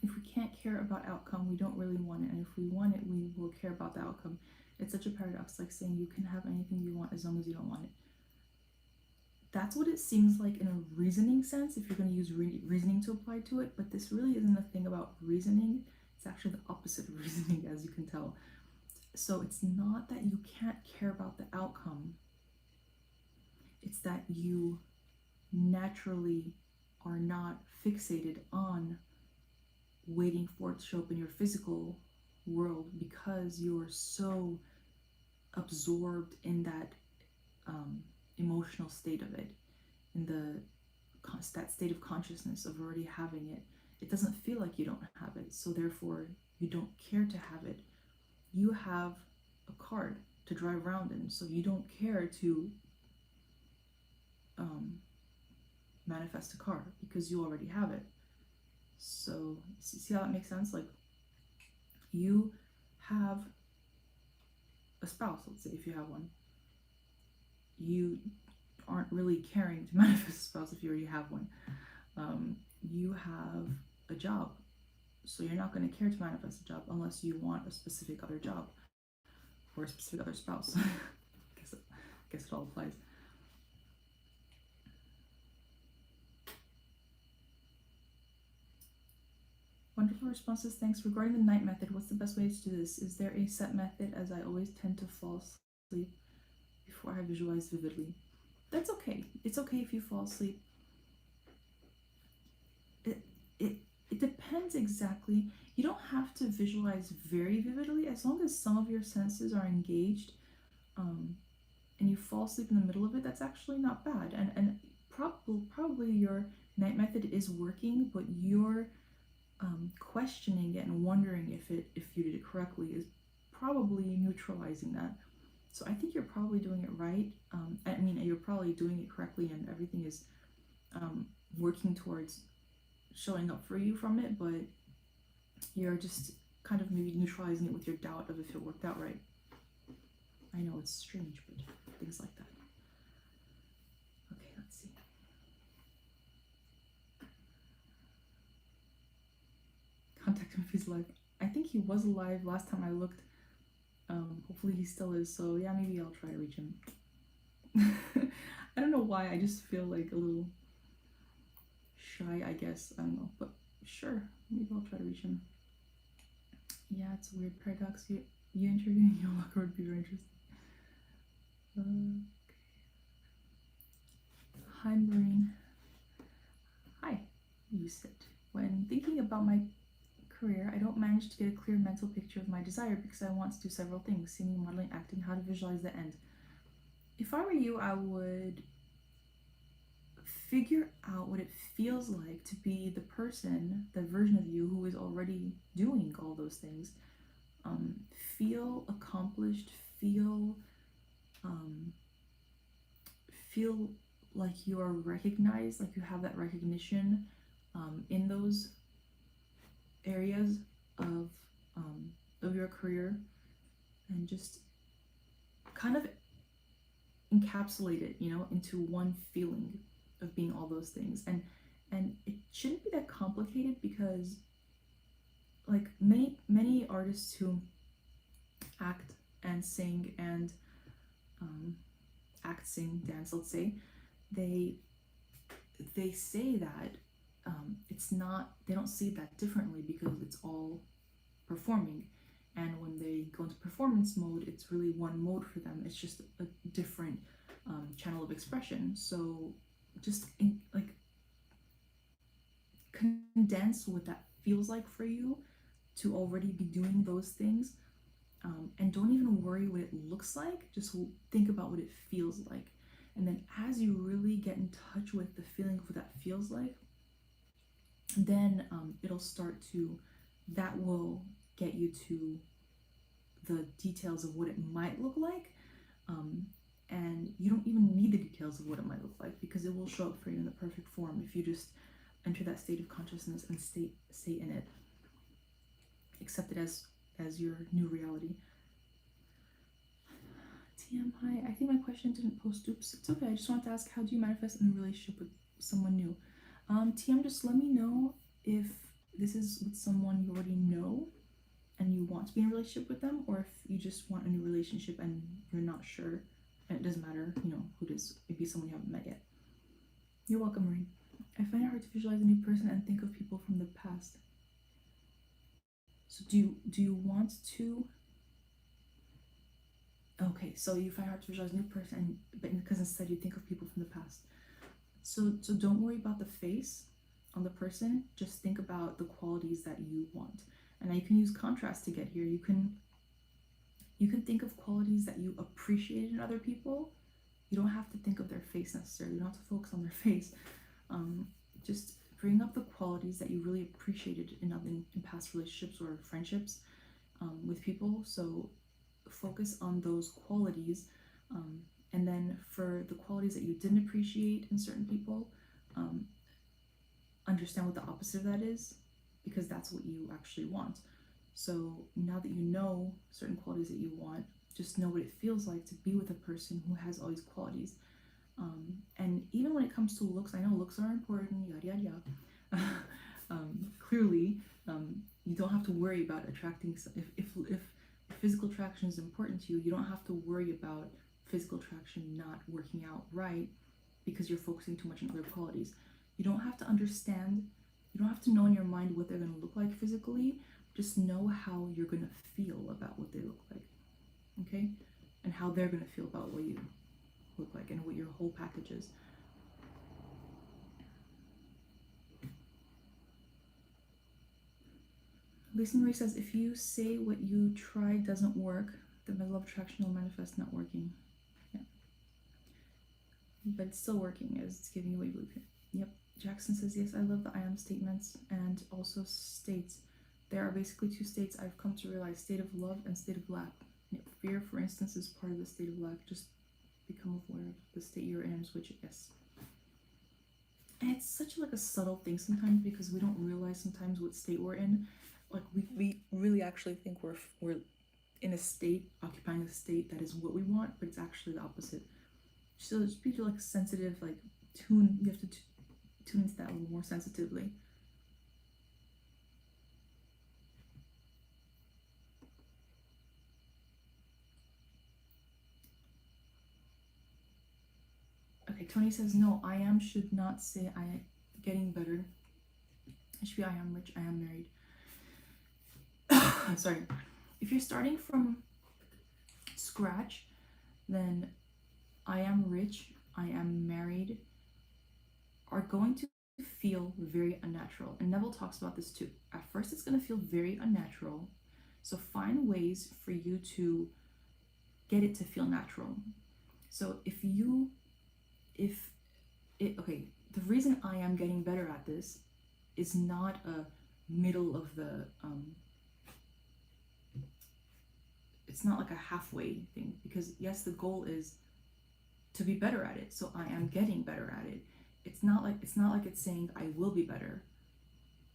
If we can't care about outcome, we don't really want it, and if we want it, we will care about the outcome. It's such a paradox, like saying you can have anything you want as long as you don't want it. That's what it seems like in a reasoning sense, if you're going to use reasoning to apply to it, but this really isn't a thing about reasoning. It's actually the opposite of reasoning, as you can tell. So it's not that you can't care about the outcome, it's that you naturally are not fixated on waiting for it to show up in your physical world because you're so absorbed in that emotional state of it, in that state of consciousness of already having it. It doesn't feel like you don't have it, so therefore you don't care to have it. You have a card to drive around in, so you don't care to manifest a car because you already have it. So see how that makes sense? Like, you have a spouse, let's say, if you have one. You aren't really caring to manifest a spouse if you already have one. You have a job, so you're not going to care to manifest a job unless you want a specific other job or a specific other spouse. guess it all applies. Wonderful responses, thanks. Regarding the night method, what's the best way to do this? Is there a set method, as I always tend to fall asleep before I visualize vividly? That's okay. It's okay if you fall asleep. It depends exactly. You don't have to visualize very vividly, as long as some of your senses are engaged, and you fall asleep in the middle of it. That's actually not bad, and probably your night method is working, but you're questioning it and wondering if you did it correctly is probably neutralizing that. So I think you're probably doing it right. I mean, you're probably doing it correctly, and everything is working towards showing up for you from it, but you're just kind of maybe neutralizing it with your doubt of if it worked out right. I know it's strange, but things like that. Okay, let's see. Contact him if he's alive. I think he was alive last time I looked. Hopefully he still is, so yeah, maybe I'll try to reach him. I don't know why, I just feel like a little shy, I guess. I don't know, but sure, maybe I'll try to reach him. Yeah, it's a weird paradox. You interviewing your locker would be very interesting. Hi, Marine. Hi, you sit. When thinking about my career, I don't manage to get a clear mental picture of my desire because I want to do several things: singing, modeling, acting, how to visualize the end. If I were you, I would figure out what it feels like to be the person, the version of you who is already doing all those things. Feel accomplished, feel like you are recognized, like you have that recognition in those areas of your career, and just kind of encapsulate it, into one feeling of being all those things. And it shouldn't be that complicated, because like many artists who act and sing and act, sing, dance, let's say, they say that it's not, they don't see that differently because it's all performing. And when they go into performance mode, it's really one mode for them. It's just a different channel of expression. So just condense what that feels like for you to already be doing those things, and don't even worry what it looks like. Just think about what it feels like, and then as you really get in touch with the feeling of what that feels like, then it'll start to, that will get you to the details of what it might look like, and you don't even need the details of what it might look like, because it will show up for you in the perfect form if you just enter that state of consciousness and stay in it. Accept it as your new reality. TM, hi. I think my question didn't post. Oops, it's okay. I just wanted to ask, how do you manifest in a relationship with someone new? TM, just let me know if this is with someone you already know and you want to be in a relationship with them, or if you just want a new relationship and you're not sure, and it doesn't matter, who it is. Maybe someone you haven't met yet. You're welcome, Maureen. I find it hard to visualize a new person and think of people from the past. So do you want to Okay, so you find it hard to visualize a new person, but because instead you think of people from the past. So don't worry about the face on the person. Just think about the qualities that you want. And now you can use contrast to get here. You can think of qualities that you appreciate in other people. You don't have to think of their face necessarily. You don't have to focus on their face. Just bring up the qualities that you really appreciated in past relationships or friendships with people. So focus on those qualities, and then for the qualities that you didn't appreciate in certain people, understand what the opposite of that is, because that's what you actually want. So now that you know certain qualities that you want, just know what it feels like to be with a person who has all these qualities. And even when it comes to looks, I know looks are important, yada yada yada. Clearly, you don't have to worry about attracting. If physical attraction is important to you, you don't have to worry about physical attraction not working out right because you're focusing too much on other qualities. You don't have to understand. You don't have to know in your mind what they're going to look like physically. Just know how you're going to feel about what they look like, okay? And how they're going to feel about what you look like and what your whole package is. Lisa Marie says, if you say what you tried doesn't work, then the love attraction will manifest not working. Yeah. But it's still working as it's giving you what you believe in. Yep. Jackson says, yes, I love the I am statements and also states. There are basically two states I've come to realize, state of love and state of lack. Fear, for instance, is part of the state of lack. Just become aware of the state you're in and switch it, yes. And it's such like a subtle thing sometimes because we don't realize sometimes what state we're in. Like we really actually think we're in a state, occupying a state that is what we want, but it's actually the opposite. So just be like sensitive, like you have to tune into that a little more sensitively. Okay, Tony says, no, I am should not say I getting better. It should be I am rich, I am married. Sorry. If you're starting from scratch, then I am rich, I am married are going to feel very unnatural. And Neville talks about this too. At first, it's going to feel very unnatural. So find ways for you to get it to feel natural. So okay, the reason I am getting better at this is not a middle of the, it's not like a halfway thing, because yes, the goal is to be better at it. So I am getting better at it. It's not like it's saying I will be better.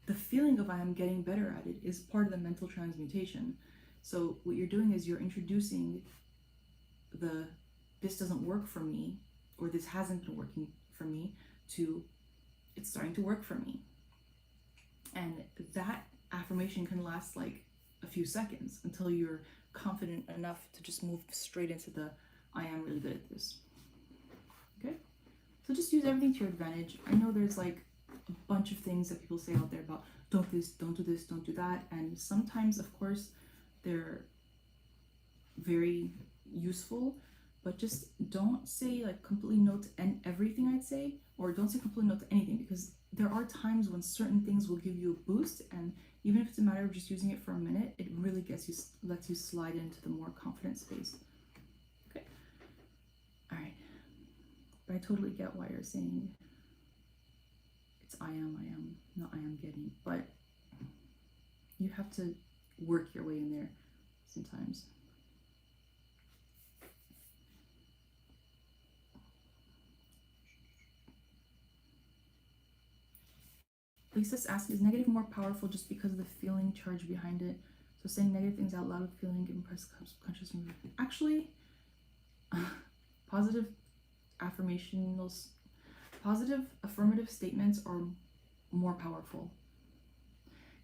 The feeling of I am getting better at it is part of the mental transmutation. So what you're doing is you're introducing this doesn't work for me, or this hasn't been working for me, to it's starting to work for me. And that affirmation can last like a few seconds until you're confident enough to just move straight into the I am really good at this. Okay? So just use everything to your advantage. I know there's like a bunch of things that people say out there about don't do this, don't do this, don't do that. And sometimes, of course, they're very useful, but just don't say like completely no to everything I'd say, or don't say completely no to anything, because there are times when certain things will give you a boost, and even if it's a matter of just using it for a minute, it really lets you slide into the more confident space. Okay. All right. But I totally get why you're saying it's I am, not I am getting, but you have to work your way in there sometimes. Lisa's asking, is negative more powerful just because of the feeling charge behind it? So saying negative things out loud, feeling impressed subconscious. Actually, positive affirmative statements are more powerful.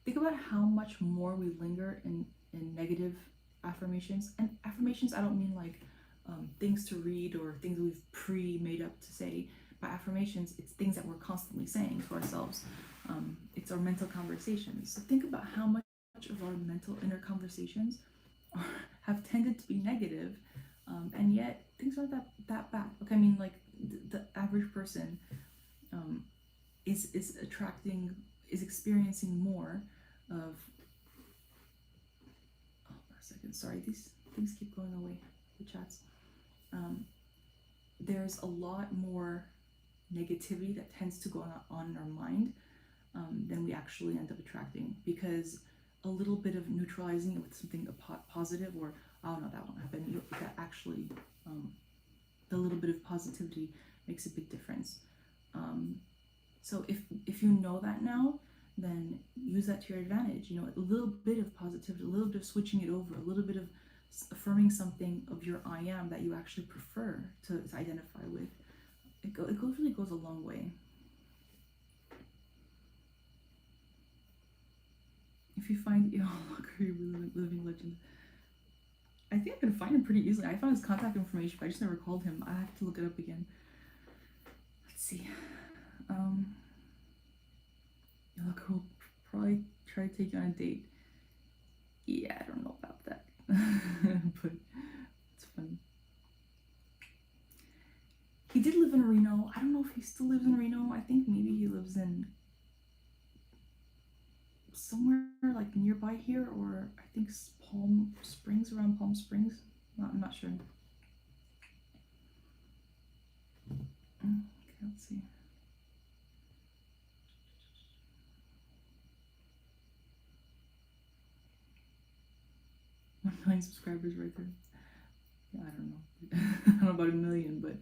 Think about how much more we linger in negative affirmations. And affirmations, I don't mean like things to read or things we've pre-made up to say. By affirmations, it's things that we're constantly saying to ourselves. It's our mental conversations. So think about how much of our mental inner conversations have tended to be negative, And yet things aren't that bad. Like, I mean, like the average person is experiencing more of. Oh, for a second, sorry, these things keep going away. The chats. There's a lot more negativity that tends to go on in our mind than we actually end up attracting, because a little bit of neutralizing it with something positive, or oh no, that won't happen, that actually the little bit of positivity makes a big difference. So if you know that now, then use that to your advantage. You know, a little bit of positivity, a little bit of switching it over, a little bit of affirming something of your I am that you actually prefer to identify with. It really goes a long way. If you find living legend, I think I can find him pretty easily. I found his contact information, but I just never called him. I have to look it up again. Let's see. Look, he'll probably try to take you on a date. Yeah, I don't know about that, but it's funny. He did live in Reno. I don't know if he still lives in Reno. I think maybe he lives in somewhere like nearby here, or I think Palm Springs, around Palm Springs. I'm not sure. Okay, let's see. 1 million subscribers right there. Yeah, I don't know. I don't know about 1 million, but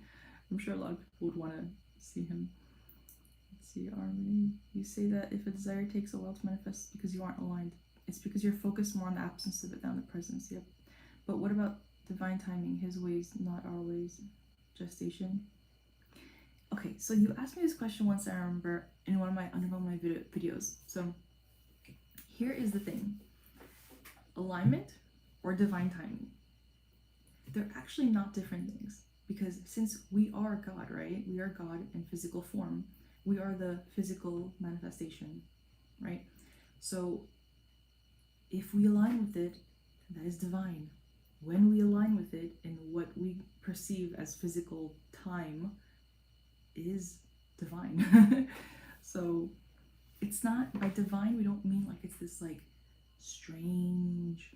I'm sure a lot of people would want to see him. Let's see, Army. You say that if a desire takes a while to manifest because you aren't aligned. It's because you're focused more on the absence of it than the presence. Yep. But what about divine timing? His ways, not our ways. Gestation. Okay, so you asked me this question once, I remember, in one of my videos. So here is the thing. Alignment or divine timing. They're actually not different things, because since we are God, right? We are God in physical form. We are the physical manifestation, right? So if we align with it, that is divine. When we align with it in what we perceive as physical time is divine. So it's not, by divine, we don't mean like it's this like strange,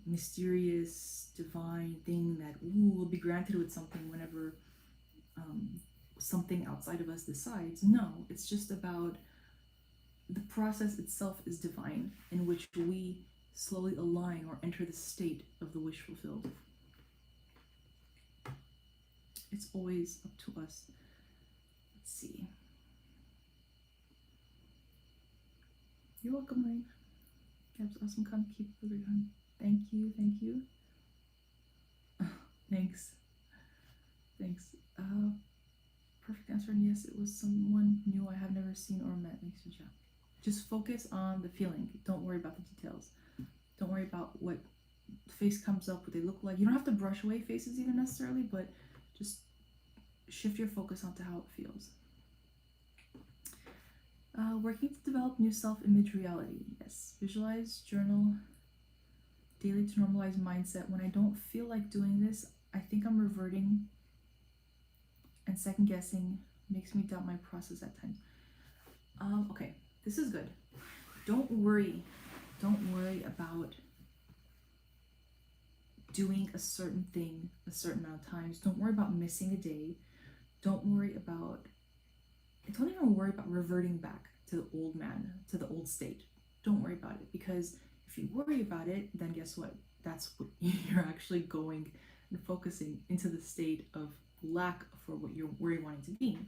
mysterious, divine thing that will be granted with something whenever something outside of us decides. No, it's just about the process itself is divine, in which we slowly align or enter the state of the wish fulfilled. It's always up to us. Let's see. You're welcome, Rain. Gab's awesome. Come keep it going. Thank you. Thanks. Perfect answer, and yes, it was someone new I have never seen or met. Thanks, Michelle. Just focus on the feeling. Don't worry about the details. Don't worry about what face comes up, what they look like. You don't have to brush away faces either necessarily, but just shift your focus onto how it feels. Working to develop new self-image reality. Yes. Visualize, journal, daily to normalize mindset. When I don't feel like doing this, I think I'm reverting and second guessing, makes me doubt my process at times. Okay, this is good. Don't worry about doing a certain thing a certain amount of times. Don't worry about missing a day. Don't even worry about reverting back to the old man, to the old state. Don't worry about it, because if you worry about it, then guess what? That's what you're actually going and focusing into the state of lack for where you're wanting to be.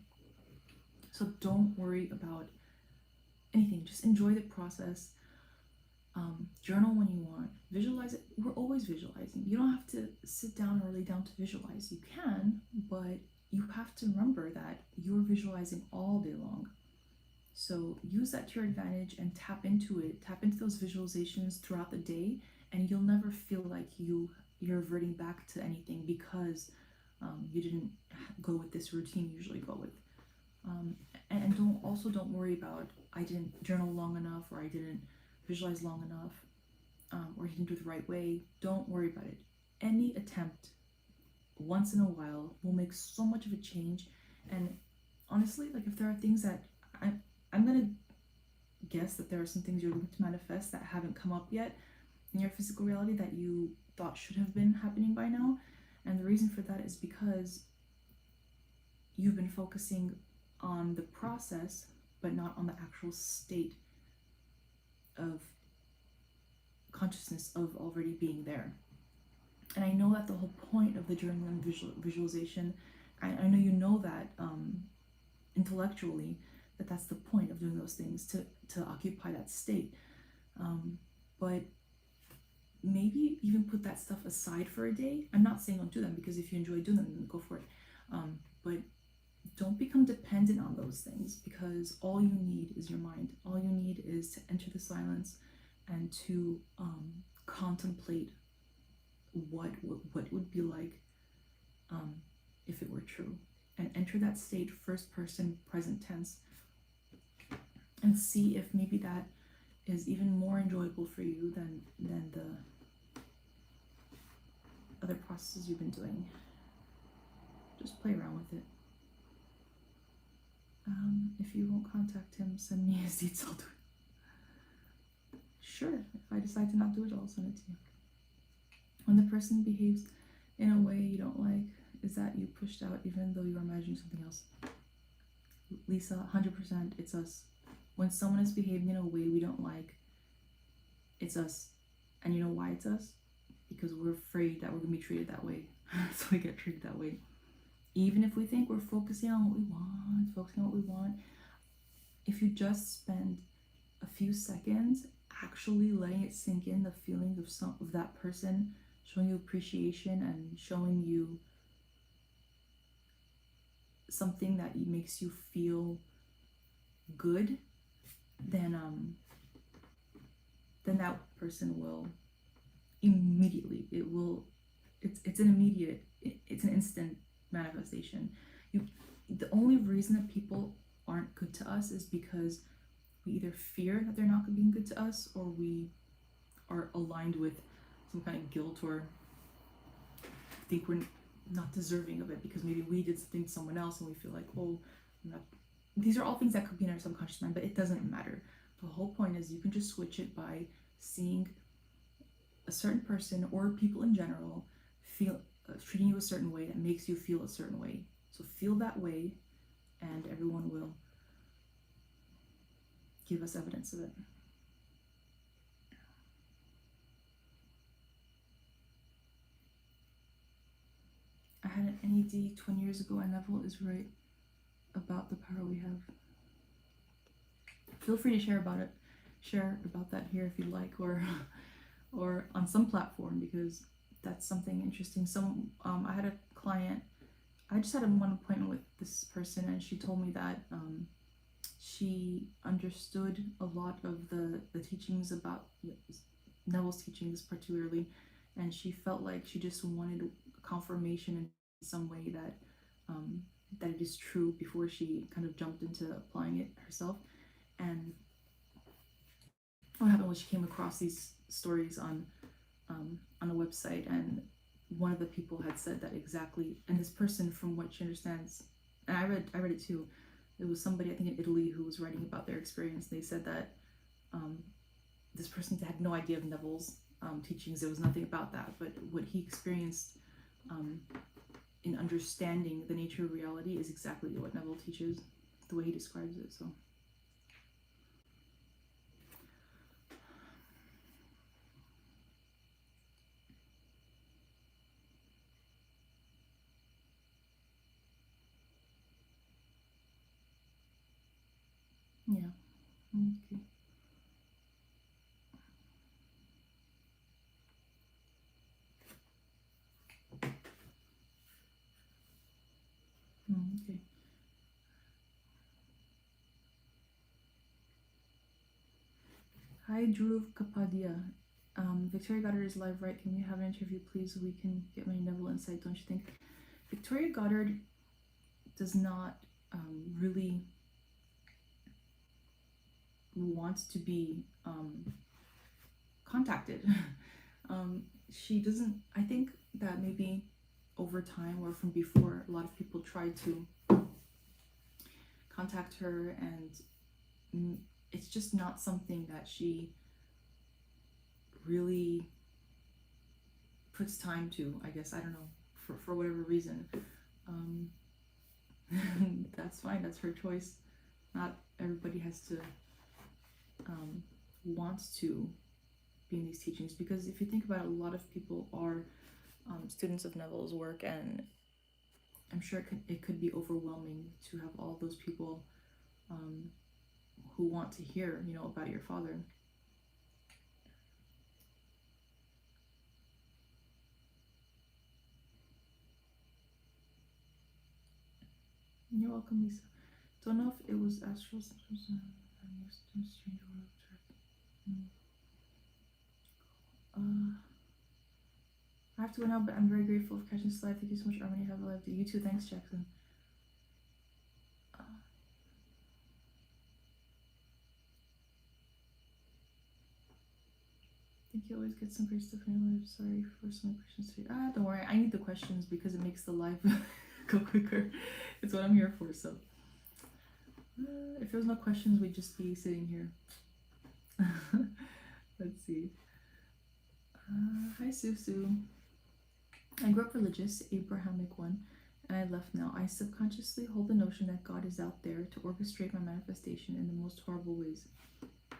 So don't worry about anything. Just enjoy the process. Journal when you want. Visualize it. We're always visualizing. You don't have to sit down or lay down to visualize. You can, but you have to remember that you're visualizing all day long. So use that to your advantage and tap into it. Tap into those visualizations throughout the day, and you'll never feel like you're reverting back to anything because you didn't go with this routine you usually go with. And don't worry about, I didn't journal long enough, or I didn't visualize long enough, or I didn't do it the right way. Don't worry about it. Any attempt once in a while will make so much of a change. And honestly, like if there are things that I'm gonna guess that there are some things you're looking to manifest that haven't come up yet in your physical reality that you thought should have been happening by now. And the reason for that is because you've been focusing on the process but not on the actual state of consciousness of already being there. And I know that the whole point of the journaling and visualization, I know you know that intellectually, that that's the point of doing those things, to occupy that state. But maybe even put that stuff aside for a day. I'm not saying don't do them, because if you enjoy doing them, then go for it. But don't become dependent on those things, because all you need is your mind. All you need is to enter the silence and to contemplate what would be like if it were true, and enter that state first person present tense, and see if maybe that is even more enjoyable for you than the other processes you've been doing. Just play around with it. If you won't contact him, send me his deeds, I'll do it. Sure, if I decide to not do it, I'll send it to you. When the person behaves in a way you don't like, is that you pushed out even though you were imagining something else? Lisa, 100%, it's us. When someone is behaving in a way we don't like, it's us. And you know why it's us? Because we're afraid that we're going to be treated that way. So we get treated that way. Even if we think we're focusing on what we want, if you just spend a few seconds actually letting it sink in, the feelings of that person, showing you appreciation and showing you something that makes you feel good, then that person will immediately, it's an instant manifestation. The only reason that people aren't good to us is because we either fear that they're not being good to us, or we are aligned with some kind of guilt, or think we're not deserving of it because maybe we did something to someone else and we feel like, oh, I'm not. These are all things that could be in our subconscious mind, but it doesn't matter. The whole point is you can just switch it by seeing a certain person or people in general feel treating you a certain way that makes you feel a certain way. So feel that way, and everyone will give us evidence of it. I had an NED 20 years ago, and Neville is right about the power we have. Feel free to share about that here if you'd like, or on some platform, because that's something interesting. I had a client, I just had one appointment with this person, and she told me that she understood a lot of the teachings about Neville's teachings particularly, and she felt like she just wanted confirmation in some way that it is true before she kind of jumped into applying it herself. And what happened was she came across these stories on a website, and one of the people had said that exactly, and this person, from what she understands, and I read it too, it was somebody I think in Italy who was writing about their experience. They said that this person had no idea of Neville's teachings. There was nothing about that, but what he experienced in understanding the nature of reality is exactly what Neville teaches, the way he describes it. So yeah. Okay. Okay. Hi, Dhruv Kapadia. Victoria Goddard is live, right? Can we have an interview, please, so we can get my Neville insight, don't you think? Victoria Goddard does not really want to be contacted. She doesn't, I think that maybe over time or from before, a lot of people tried to contact her, and it's just not something that she really puts time to, I guess. I don't know, for whatever reason. That's fine, that's her choice. Not everybody has to want to be in these teachings, because if you think about it, a lot of people are students of Neville's work, and I'm sure it could be overwhelming to have all those people who want to hear, about your father. You're welcome, Lisa. Don't know if it was astral symptoms. I'm used to strange world track. I have to go now, but I'm very grateful for catching this live. Thank you so much, Armani. Have a live day. You too. Thanks, Jackson. I think you always get some great stuff in your life. Sorry for so many questions today. Don't worry. I need the questions because it makes the live go quicker. It's what I'm here for. So if there was no questions, we'd just be sitting here. Let's see. Hi, Susu. I grew up religious, Abrahamic one, and I left now. I subconsciously hold the notion that God is out there to orchestrate my manifestation in the most horrible ways.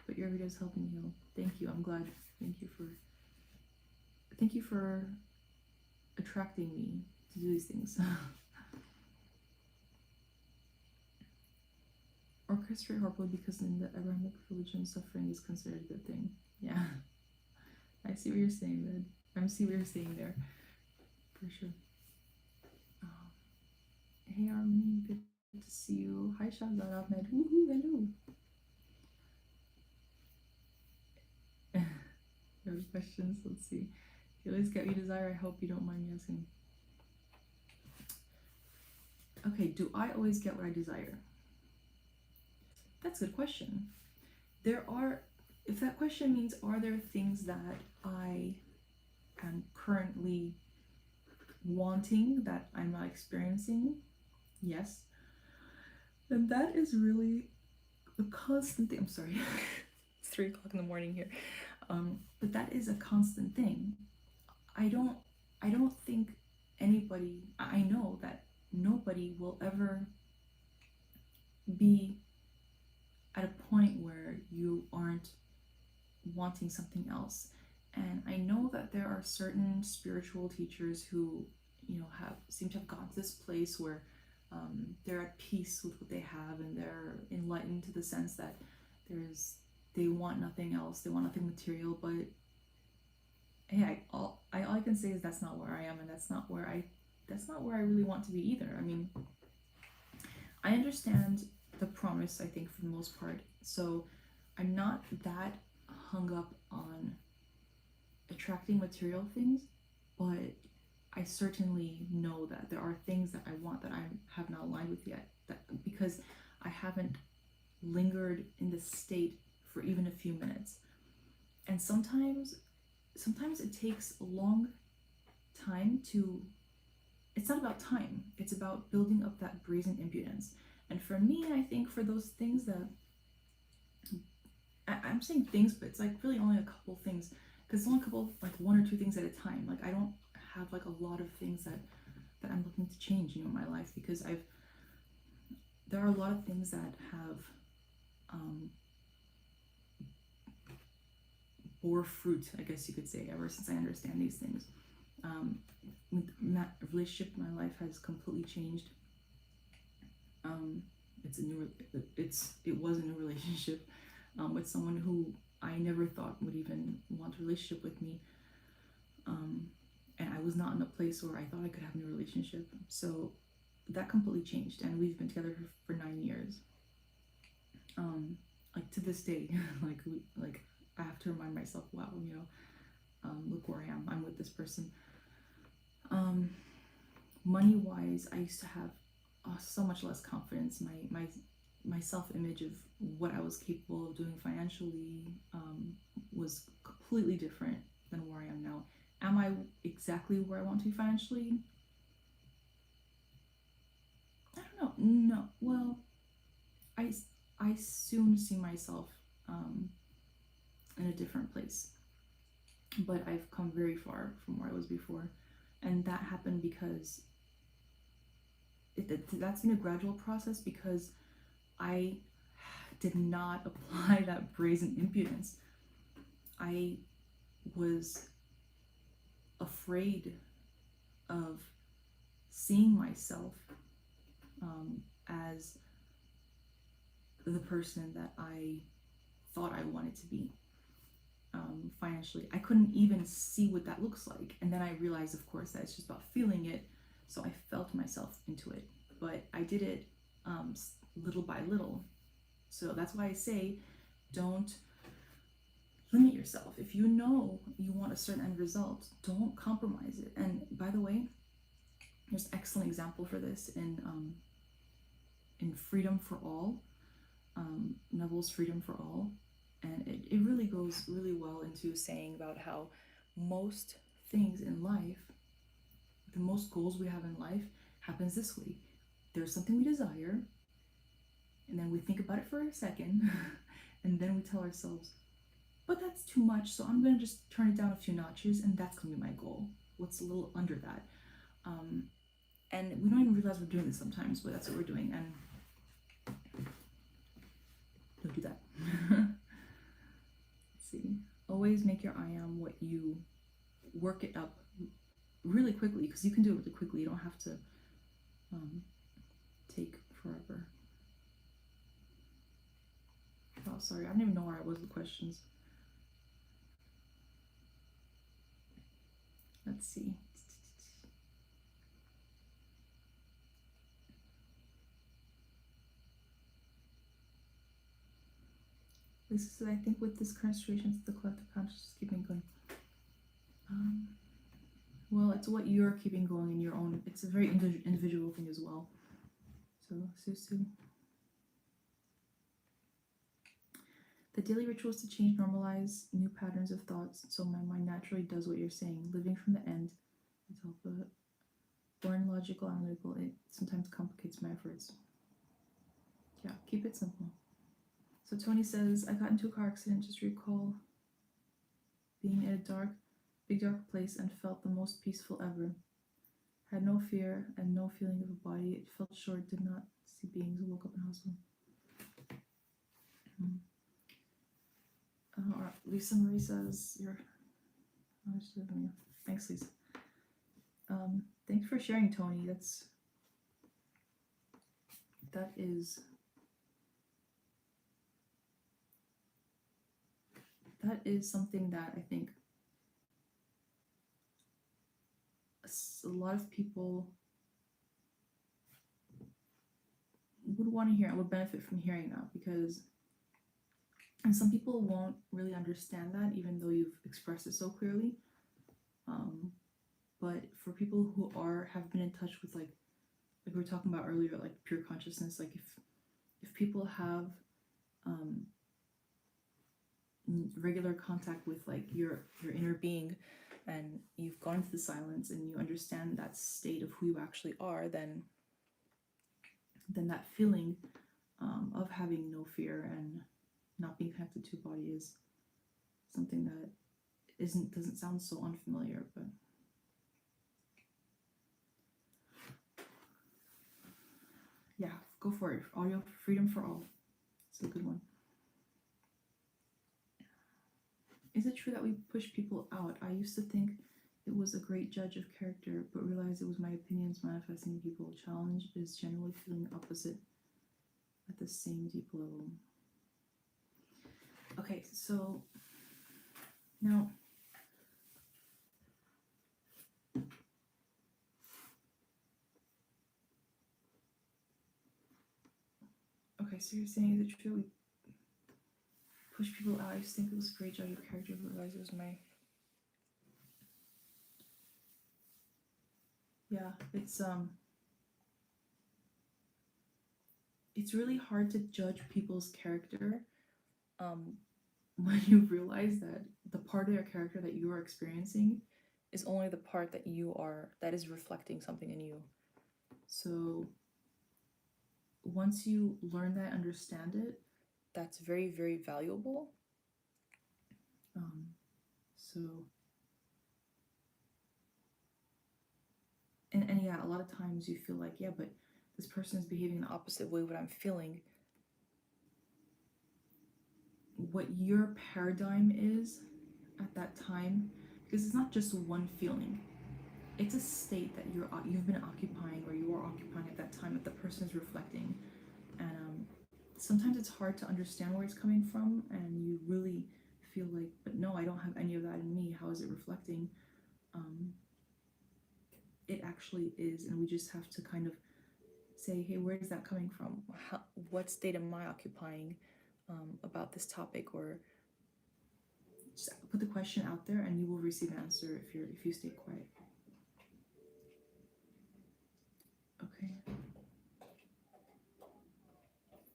But your videos help me heal. Thank you. I'm glad. Thank you for attracting me to do these things. Orchestrate horribly, because in the Abrahamic religion, suffering is considered a good thing. Yeah. I see what you're saying, man. I see what you're saying there. For sure. Hey, Armin. Good to see you. Hi, Shahzad Ahmed. Woohoo, hello. Your questions, let's see. If you always get what you desire, I hope you don't mind me asking. Okay, do I always get what I desire? That's a good question. If that question means, are there things that I am currently wanting that I'm not experiencing? Yes. And that is really a constant thing. I'm sorry. It's 3 o'clock in the morning here. But that is a constant thing. I don't think anybody, I know that nobody will ever be at a point where you aren't wanting something else. And I know that there are certain spiritual teachers who, seem to have gotten to this place where they're at peace with what they have, and they're enlightened to the sense that they want nothing else, they want nothing material. But hey, all I can say is that's not where I am, and that's not where I really want to be either. I mean, I understand the promise, I think, for the most part, so I'm not that hung up on attracting material things, but I certainly know that there are things that I want that I have not aligned with yet, because I haven't lingered in this state for even a few minutes. And sometimes it takes a long time to, it's not about time, it's about building up that brazen impudence. And for me, I think for those things that, I'm saying things, but it's like really only a couple things, because it's only a couple, like 1 or 2 things at a time. Like I don't have like a lot of things that I'm looking to change, in my life, because there are a lot of things that have bore fruit, I guess you could say, ever since I understand these things. Relationship in my life has completely changed. It was a new relationship with someone who I never thought would even want a relationship with me. And I was not in a place where I thought I could have a new relationship. So that completely changed, and we've been together for 9 years. Like to this day, like I have to remind myself, wow, look where I am. I'm with this person. Money wise, I used to have so much less confidence. My self-image of what I was capable of doing financially was completely different than where I am now. Am I exactly where I want to be financially? don't know. Well, I, I soon see myself in a different place, but I've come very far from where I was before, and that happened because that's been a gradual process because I did not apply that brazen impudence. I was afraid of seeing myself as the person that I thought I wanted to be financially. I couldn't even see what that looks like. And then I realized, of course, that it's just about feeling it. So I felt myself into it. But I did it little by little. So that's why I say don't limit yourself. If you know you want a certain end result, don't compromise it. And by the way, there's an excellent example for this in Freedom for All, Neville's Freedom for All. And it really goes really well into saying about how most things in life, the most goals we have in life, happens this way. There's something we desire, and then we think about it for a second, and then we tell ourselves, but that's too much, so I'm going to just turn it down a few notches, and that's going to be my goal. What's a little under that? And we don't even realize we're doing this sometimes, but that's what we're doing, and don't do that. Let's see. Always make your I am what you work it up really quickly, because you can do it really quickly. You don't have to take forever. Oh, sorry, I don't even know where I was with questions. Let's see. This is, I think, with this current situation, the collective consciousness keeping going. Well, it's what you're keeping going in your own. It's a very individual thing as well. So, Susu. The daily rituals to change, normalize new patterns of thoughts, so my mind naturally does what you're saying. Living from the end, it's all but born logical, analytical. It sometimes complicates my efforts. Yeah, keep it simple. So Tony says, I got into a car accident. Just recall being in a big dark place and felt the most peaceful ever. Had no fear and no feeling of a body. It felt short, did not see beings. Woke up in hospital. Lisa Marie says, thanks, Lisa. Thanks for sharing, Tony. That is something that I think a lot of people would want to hear and would benefit from hearing that, because and some people won't really understand that even though you've expressed it so clearly. But for people who have been in touch with like we were talking about earlier, like pure consciousness, like if people have regular contact with like your inner being, and you've gone into the silence and you understand that state of who you actually are, then that feeling of having no fear and not being connected to a body is something that doesn't sound so unfamiliar, but yeah, go for it. Audio Freedom for All. It's a good one. Is it true that we push people out? I used to think it was a great judge of character, but realized it was my opinions manifesting in people. Challenge is generally feeling opposite at the same deep level. Okay, so now okay, so you're saying, is it true we push people out? I used to think it was a great judge of character, but realized it was my it's really hard to judge people's character when you realize that the part of their character that you are experiencing is only the part that is reflecting something in you. So once you learn that, understand it, that's very, very valuable. So and yeah, a lot of times you feel like, yeah, but this person is behaving the opposite way what I'm feeling. What your paradigm is at that time, because it's not just one feeling, it's a state that you've been occupying, or you are occupying at that time that the person is reflecting. And sometimes it's hard to understand where it's coming from, and you really feel like, but no, I don't have any of that in me, how is it reflecting? It actually is, and we just have to kind of say, hey, where is that coming from? What state am I occupying about this topic? Or just put the question out there, and you will receive an answer if you stay quiet. Okay.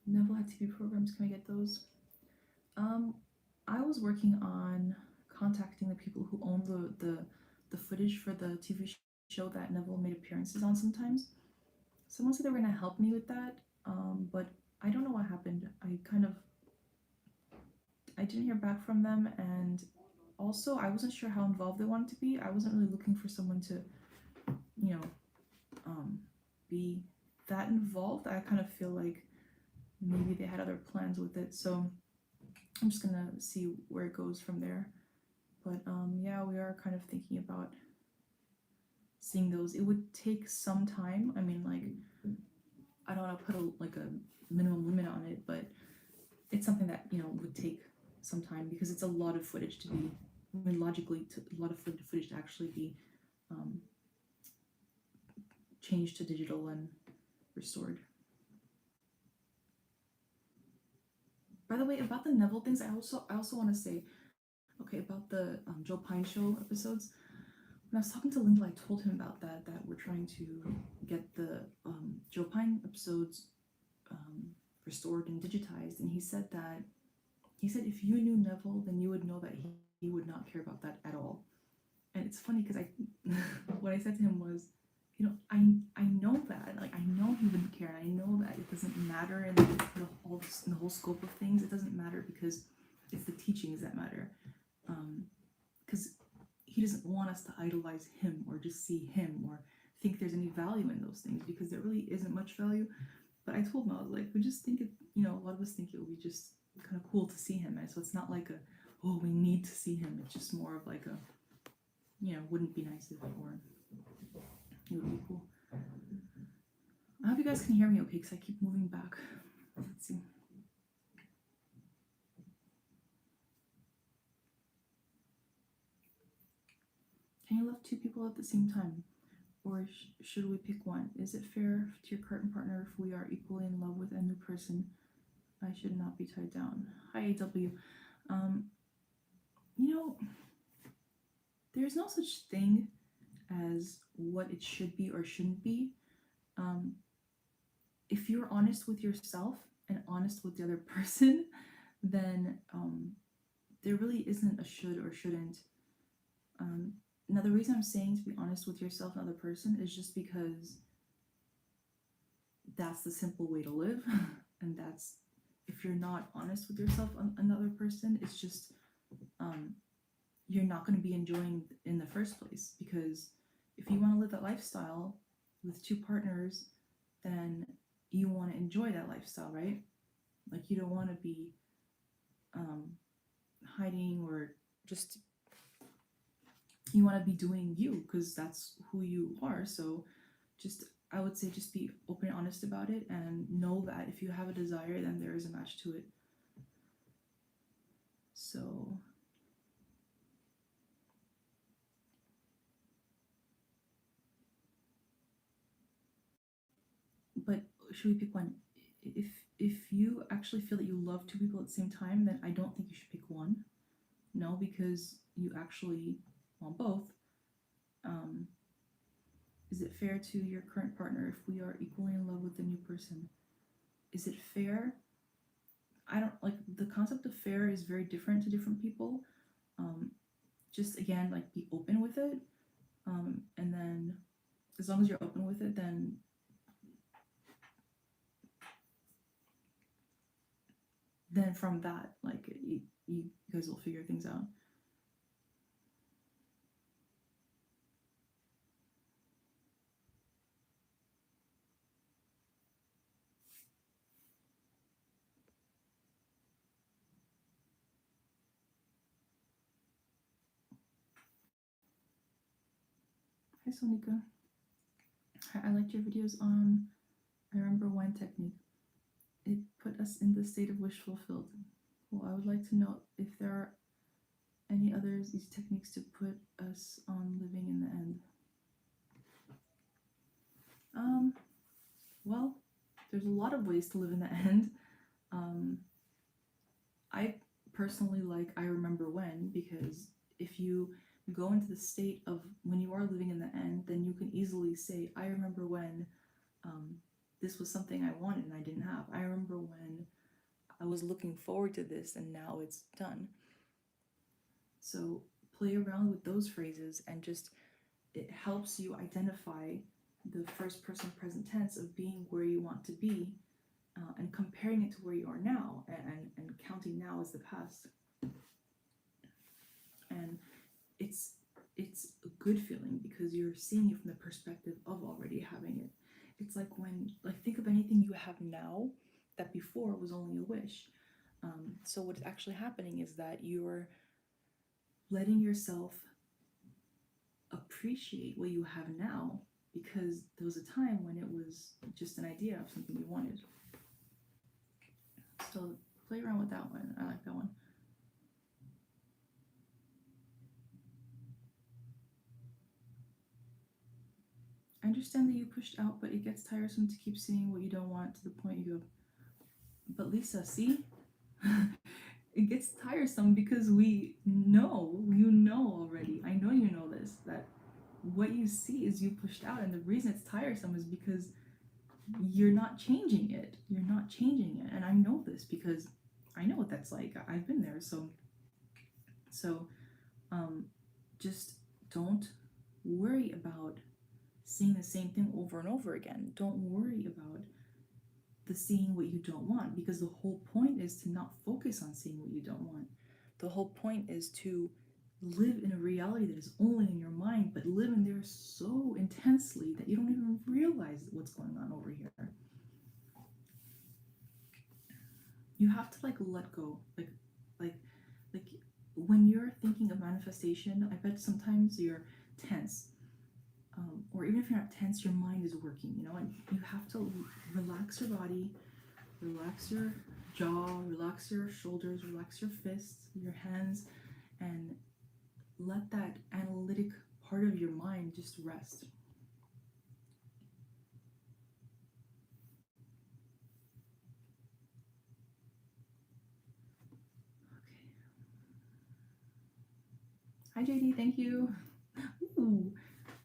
Neville had TV programs. Can I get those? I was working on contacting the people who own the footage for the TV show that Neville made appearances on sometimes. Someone said they were gonna help me with that, but I don't know what happened. I didn't hear back from them, and also I wasn't sure how involved they wanted to be. I wasn't really looking for someone to, you know, be that involved. I kind of feel like maybe they had other plans with it, so I'm just gonna see where it goes from there. But yeah, we are kind of thinking about seeing those. It would take some time. I mean, like, I don't want to put a minimum limit on it, but it's something that, you know, would take some time, because it's a lot of footage to be, I mean, logically, a lot of footage to actually be changed to digital and restored. By the way, about the Neville things, I also want to say, okay, about the Joe Pine show episodes. When I was talking to Linda, I told him about that we're trying to get the Joe Pine episodes restored and digitized, and he said if you knew Neville, then you would know that he would not care about that at all. And it's funny because what I said to him was, you know, I know that, like, I know he wouldn't care, and I know that it doesn't matter in the whole scope of things. It doesn't matter because it's the teachings that matter. Because he doesn't want us to idolize him or just see him or think there's any value in those things, because there really isn't much value. But I told him, I was like, we just think it, you know, a lot of us think it would be just kind of cool to see him. And so it's not like oh, we need to see him. It's just more of like you know, wouldn't be nice if it were. It would be cool. I hope you guys can hear me okay, because I keep moving back. Let's see. Can you love two people at the same time? Or should we pick one? Is it fair to your current partner if we are equally in love with a new person? I should not be tied down. Hi, AW. You know, there's no such thing as what it should be or shouldn't be. If you're honest with yourself and honest with the other person, then there really isn't a should or shouldn't. Now, the reason I'm saying to be honest with yourself and the other person is just because that's the simple way to live. And that's, if you're not honest with yourself and another person, it's just you're not going to be enjoying in the first place. Because if you want to live that lifestyle with two partners, then you want to enjoy that lifestyle, right? Like, you don't want to be hiding, or just, you want to be doing you, because that's who you are. So just, I would say, just be open and honest about it, and know that if you have a desire, then there is a match to it. So but should we pick one? If you actually feel that you love two people at the same time, then I don't think you should pick one. No, because you actually want both. Is it fair to your current partner if we are equally in love with the new person? Is it fair? I don't, like, the concept of fair is very different to different people. Just, again, like, be open with it, and then as long as you're open with it, then then from that, like, you guys will figure things out. Hi, Sonika. I liked your videos on I remember one technique. It put us in the state of wish fulfilled. Well, I would like to know if there are any others, these techniques to put us on living in the end. Well, there's a lot of ways to live in the end. I personally like I remember when, because if you go into the state of when you are living in the end, then you can easily say, I remember when this was something I wanted and I didn't have. I remember when I was looking forward to this and now it's done. So play around with those phrases, and just it helps you identify the first person present tense of being where you want to be, and comparing it to where you are now, and counting now as the past. And it's a good feeling because you're seeing it from the perspective of already having it. It's like when, like, think of anything you have now that before was only a wish. So what's actually happening is that you're letting yourself appreciate what you have now, because there was a time when it was just an idea of something you wanted. So play around with that one. I like that one. I understand that you pushed out, but it gets tiresome to keep seeing what you don't want to the point you go, but Lisa, see? It gets tiresome because we know, you know already, I know you know this, that what you see is you pushed out, and the reason it's tiresome is because you're not changing it. You're not changing it. And I know this because I know what that's like. I've been there. So just don't worry about seeing the same thing over and over again. Don't worry about the seeing what you don't want, because the whole point is to not focus on seeing what you don't want. The whole point is to live in a reality that is only in your mind, but live in there so intensely that you don't even realize what's going on over here. You have to like let go, like when you're thinking of manifestation, I bet sometimes you're tense, or even if you're not tense, your mind is working, you know, and you have to relax your body, relax your jaw, relax your shoulders, relax your fists, your hands, and let that analytic part of your mind just rest. Okay. Hi JD, thank you. Ooh,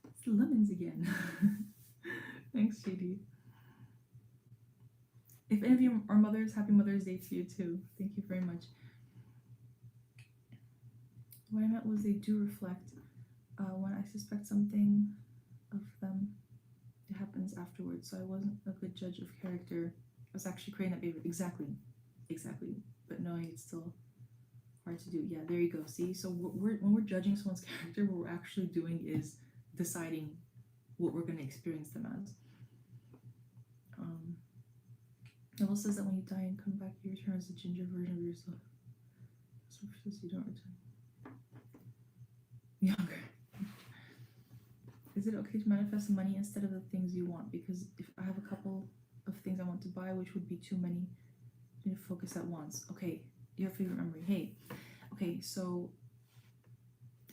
it's lemons again. Thanks JD. If any of you are mothers, happy Mother's Day to you too. Thank you very much. What I meant was they do reflect. When I suspect something of them, it happens afterwards. So I wasn't a good judge of character. I was actually creating that behavior. Exactly. But knowing it's still hard to do. Yeah, there you go. See, so when we're judging someone's character, what we're actually doing is deciding what we're going to experience them as. Neville says that when you die and come back, you return as a ginger version of yourself. So says you don't return. Younger. Is it okay to manifest money instead of the things you want? Because if I have a couple of things I want to buy, which would be too many, I need to focus at once. Okay, your favorite memory. Hey, okay, so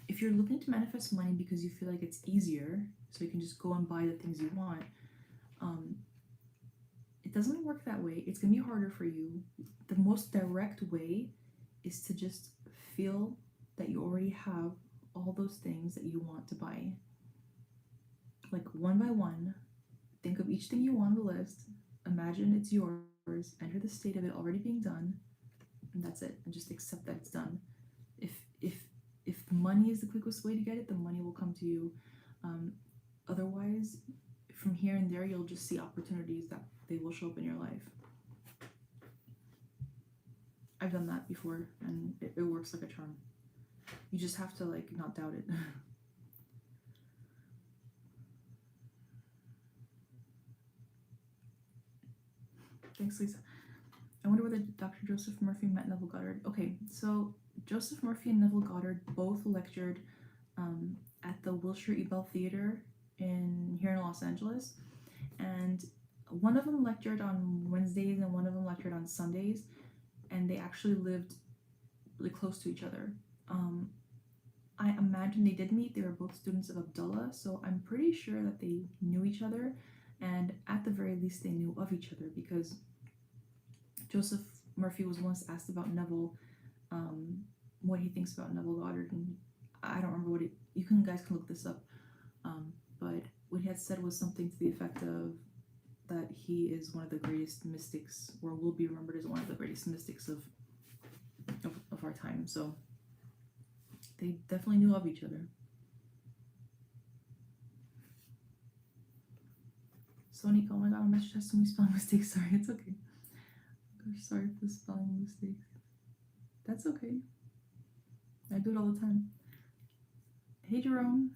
if you're looking to manifest money because you feel like it's easier, so you can just go and buy the things you want, it doesn't work that way. It's gonna be harder for you. The most direct way is to just feel that you already have all those things that you want to buy. Like one by one, think of each thing you want on the list, imagine it's yours, enter the state of it already being done, and that's it. And just accept that it's done. If the money is the quickest way to get it, the money will come to you. Otherwise, from here and there, you'll just see opportunities that they will show up in your life. I've done that before, and it works like a charm. You just have to like not doubt it. Thanks, Lisa. I wonder whether Dr. Joseph Murphy met Neville Goddard. Okay, so Joseph Murphy and Neville Goddard both lectured at the Wilshire Ebell Theater here in Los Angeles, and one of them lectured on Wednesdays and one of them lectured on Sundays, and they actually lived really close to each other. I imagine they did meet. They were both students of Abdullah, so I'm pretty sure that they knew each other, and at the very least they knew of each other, because Joseph Murphy was once asked about Neville, what he thinks about Neville Goddard, and I don't remember what you guys can look this up, but what he had said was something to the effect of that he is one of the greatest mystics, or will be remembered as one of the greatest mystics of our time. So they definitely knew of each other. Sonic, oh my god, my message has so many spelling mistakes. Sorry, it's okay. Gosh, sorry for the spelling mistakes. That's okay. I do it all the time. Hey Jerome,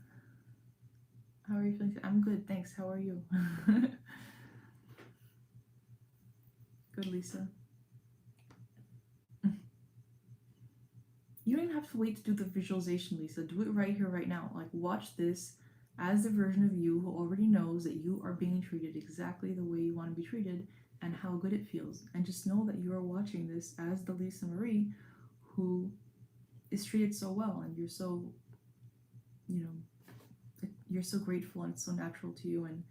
how are you feeling? I'm good, thanks. How are you? Good, Lisa. You don't even have to wait to do the visualization, Lisa. Do it right here, right now. Like, watch this as the version of you who already knows that you are being treated exactly the way you want to be treated and how good it feels. And just know that you are watching this as the Lisa Marie who is treated so well, and you're so, you're so grateful, and it's so natural to you, and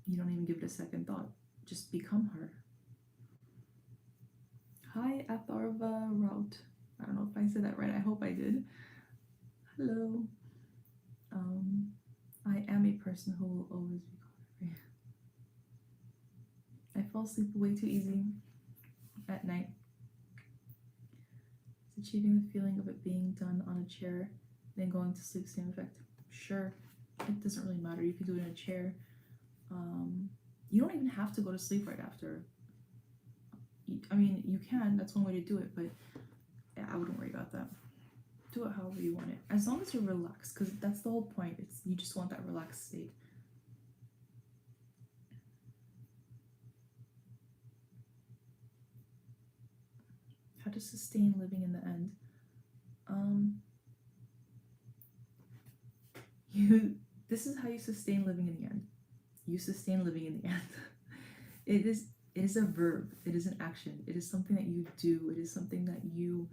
you don't even give it a second thought. Just become her. Hi, Atharva Rout. I don't know if I said that right. I hope I did. Hello. I am a person who will always be called. I fall asleep way too easy at night. It's achieving the feeling of it being done on a chair, then going to sleep, same effect. Sure, it doesn't really matter. You can do it in a chair. You don't even have to go to sleep right after. I mean, you can. That's one way to do it, but yeah, I wouldn't worry about that. Do it however you want it, as long as you're relaxed, because that's the whole point. It's you just want that relaxed state. How to sustain living in the end. This is how you sustain living in the end. You sustain living in the end. It is a verb. It is an action. It is something that you do. It is something that you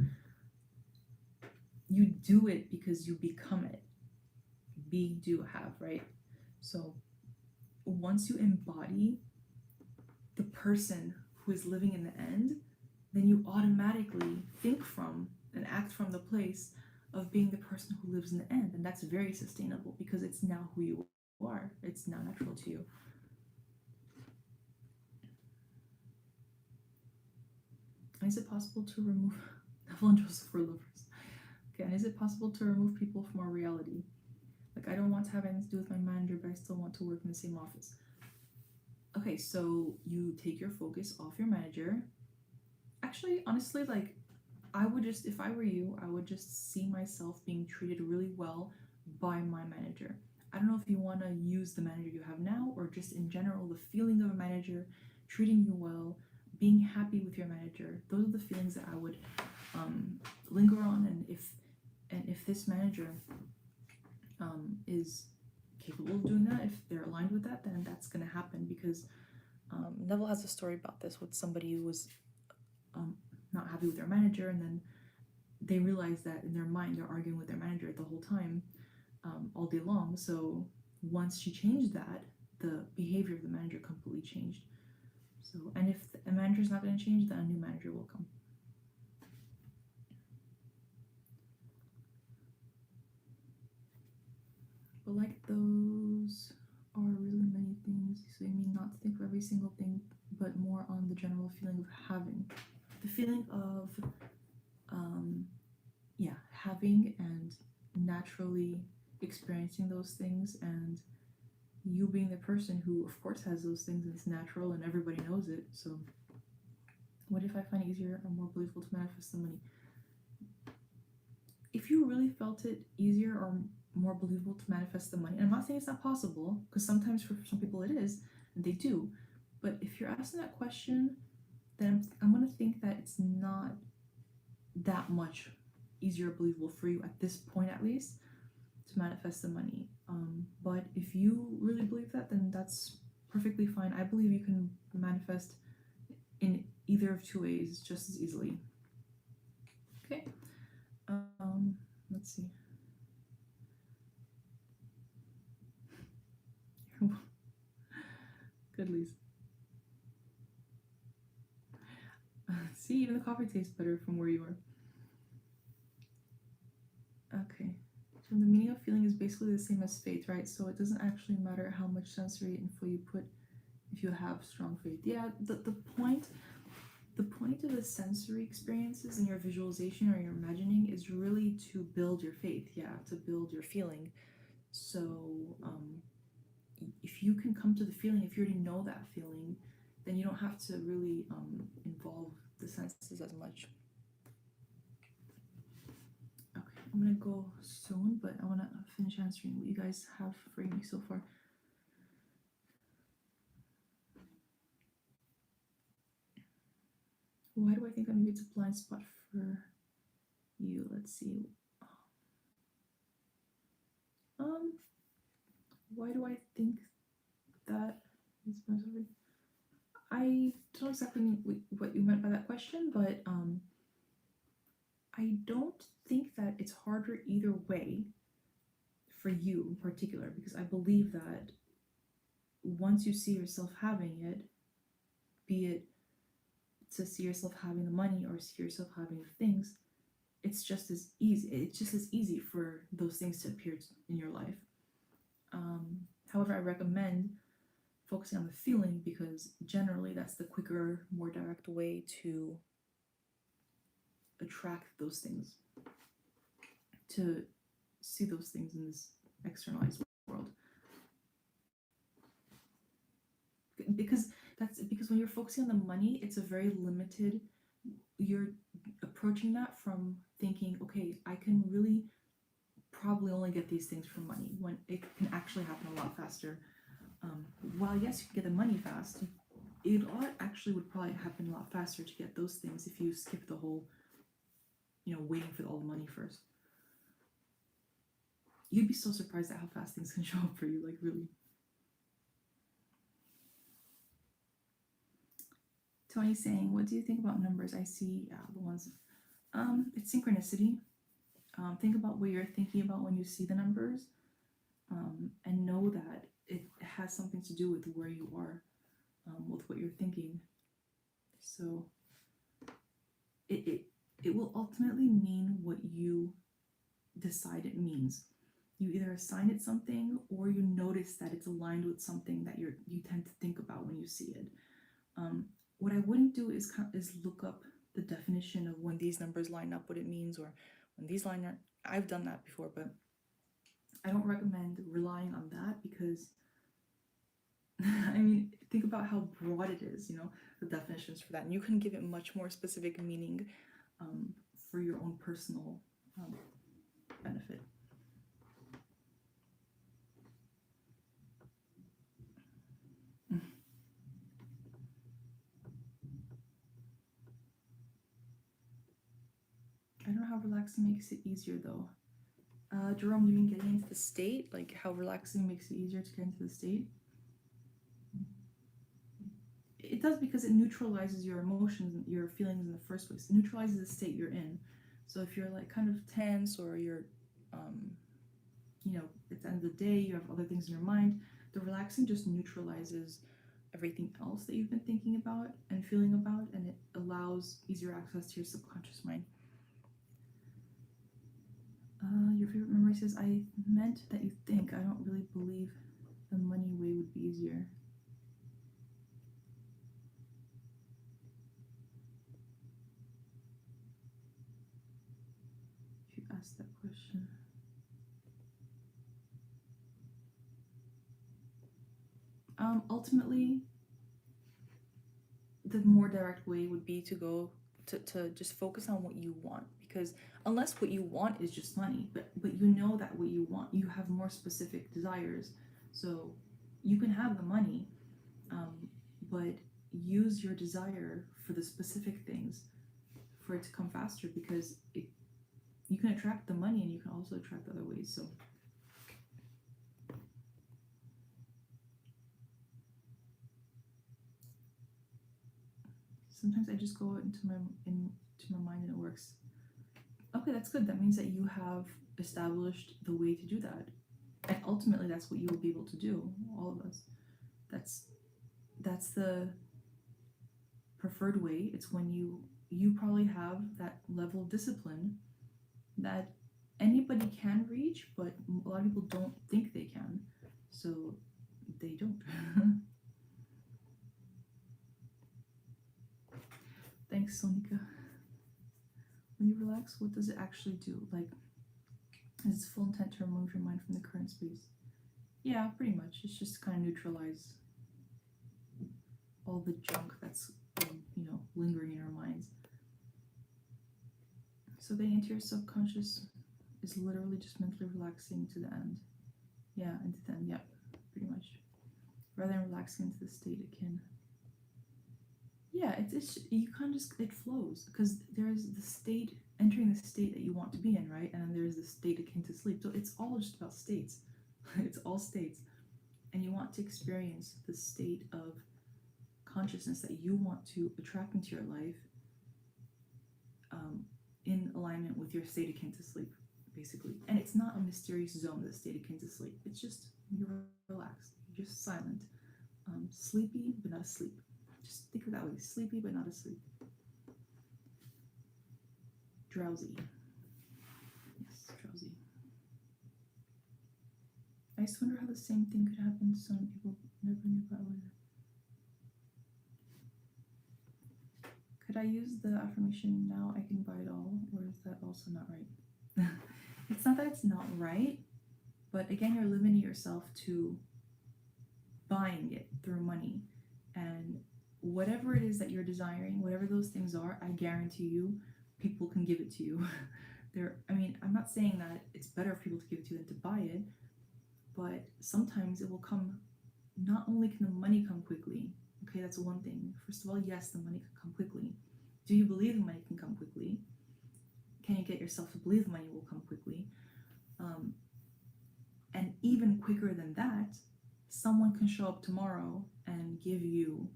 do it because you become it. Be, do, have, right? So once you embody the person who is living in the end, then you automatically think from and act from the place of being the person who lives in the end. And that's very sustainable because it's now who you are. It's now natural to you. And is it possible to remove Neville and Joseph were lovers? Okay, and is it possible to remove people from our reality? Like, I don't want to have anything to do with my manager, but I still want to work in the same office. Okay, so you take your focus off your manager. Actually, honestly, like, I would just, if I were you, I would just see myself being treated really well by my manager. I don't know if you want to use the manager you have now, or just in general, the feeling of a manager treating you well, being happy with your manager. Those are the feelings that I would linger on. And if this manager is capable of doing that, if they're aligned with that, then that's going to happen, because Neville has a story about this with somebody who was not happy with their manager, and then they realize that in their mind they're arguing with their manager the whole time, all day long. So once she changed that, the behavior of the manager completely changed. So, and if the manager's not going to change, then a new manager will come. But like, those are really many things. So you mean not to think of every single thing, but more on the general feeling of having. The feeling of, having and naturally experiencing those things, and you being the person who, of course, has those things, and it's natural and everybody knows it. So What if I find it easier or more believable to manifest the money? If you really felt it easier or more believable to manifest the money, and I'm not saying it's not possible, because sometimes for some people it is, and they do, but if you're asking that question, then I'm going to think that it's not that much easier or believable for you at this point, at least, to manifest the money. But if you really believe that, then that's perfectly fine. I believe you can manifest in either of two ways just as easily. Okay. Let's see. Good, Lisa. See, even the coffee tastes better from where you are. Okay. So the meaning of feeling is basically the same as faith, right? So it doesn't actually matter how much sensory info you put if you have strong faith. Yeah, the point of the sensory experiences and your visualization or your imagining is really to build your faith, to build your feeling. So if you can come to the feeling, if you already know that feeling, then you don't have to really involve the senses as much. Okay, I'm gonna go soon, but I want to finish answering what you guys have for me so far. Why do I think that maybe it's a blind spot for you? Let's see. Why do I think that is possible? I don't know exactly what you meant by that question, but I don't think that it's harder either way for you in particular, because I believe that once you see yourself having it, be it to see yourself having the money or see yourself having the things, it's just as easy. It's just as easy for those things to appear in your life. However, I recommend focusing on the feeling, because generally that's the quicker, more direct way to attract those things, to see those things in this externalized world. Because when you're focusing on the money, it's a very limited, you're approaching that from thinking, okay, I can really probably only get these things for money, when it can actually happen a lot faster. While yes, you can get the money fast, it actually would probably happen a lot faster to get those things if you skip the whole, waiting for all the money first. You'd be so surprised at how fast things can show up for you, like really. Tony's saying, what do you think about numbers? I see the ones. It's synchronicity. Think about what you're thinking about when you see the numbers, and know that it has something to do with where you are, with what you're thinking. So it will ultimately mean what you decide it means. You either assign it something, or you notice that it's aligned with something that you tend to think about when you see it. What I wouldn't do is look up the definition of when these numbers line up, what it means, or when these line up. I've done that before, but I don't recommend relying on that, because I mean, think about how broad it is, the definitions for that, and you can give it much more specific meaning for your own personal benefit. I don't know how relaxing makes it easier though. Jerome, you mean getting into the state? Like how relaxing makes it easier to get into the state? It does, because it neutralizes your emotions, your feelings in the first place. It neutralizes the state you're in. So if you're like kind of tense, or you're, at the end of the day, you have other things in your mind, the relaxing just neutralizes everything else that you've been thinking about and feeling about, and it allows easier access to your subconscious mind. Your favorite memory says, I meant that you think. I don't really believe the money way would be easier. If you ask that question. Ultimately, the more direct way would be to go to just focus on what you want, because unless what you want is just money, but you know that what you want, you have more specific desires, so you can have the money, but use your desire for the specific things for it to come faster, because you can attract the money and you can also attract other ways. So sometimes I just go into my mind and it works. Okay, that's good. That means that you have established the way to do that, and ultimately that's what you will be able to do, all of us. That's the preferred way. It's when you probably have that level of discipline that anybody can reach, but a lot of people don't think they can, so they don't. Thanks, Sonika. When you relax, what does it actually do? Like, is its full intent to remove your mind from the current space? Yeah, pretty much. It's just to kind of neutralize all the junk that's lingering in our minds. So getting into your subconscious is literally just mentally relaxing to the end. Yeah, into the end. Yep, pretty much. Rather than relaxing into the state akin. Yeah, it's you kind of just, it flows, because there's the state, entering the state that you want to be in, right? And then there's the state akin to sleep. So it's all just about states. It's all states. And you want to experience the state of consciousness that you want to attract into your life, in alignment with your state akin to sleep, basically. And it's not a mysterious zone, the state akin to sleep. It's just you're relaxed, you're just silent, sleepy but not asleep. Just think of it that way: sleepy but not asleep. Drowsy. Yes, drowsy. I just wonder how the same thing could happen to so many people never knew about later. Could I use the affirmation, now I can buy it all, or is that also not right? It's not that it's not right, but again, you're limiting yourself to buying it through money. And whatever it is that you're desiring, whatever those things are, I guarantee you, people can give it to you. I'm not saying that it's better for people to give it to you than to buy it, but sometimes it will come. Not only can the money come quickly, okay, that's one thing. First of all, yes, the money can come quickly. Do you believe the money can come quickly? Can you get yourself to believe the money will come quickly? And even quicker than that, someone can show up tomorrow and give you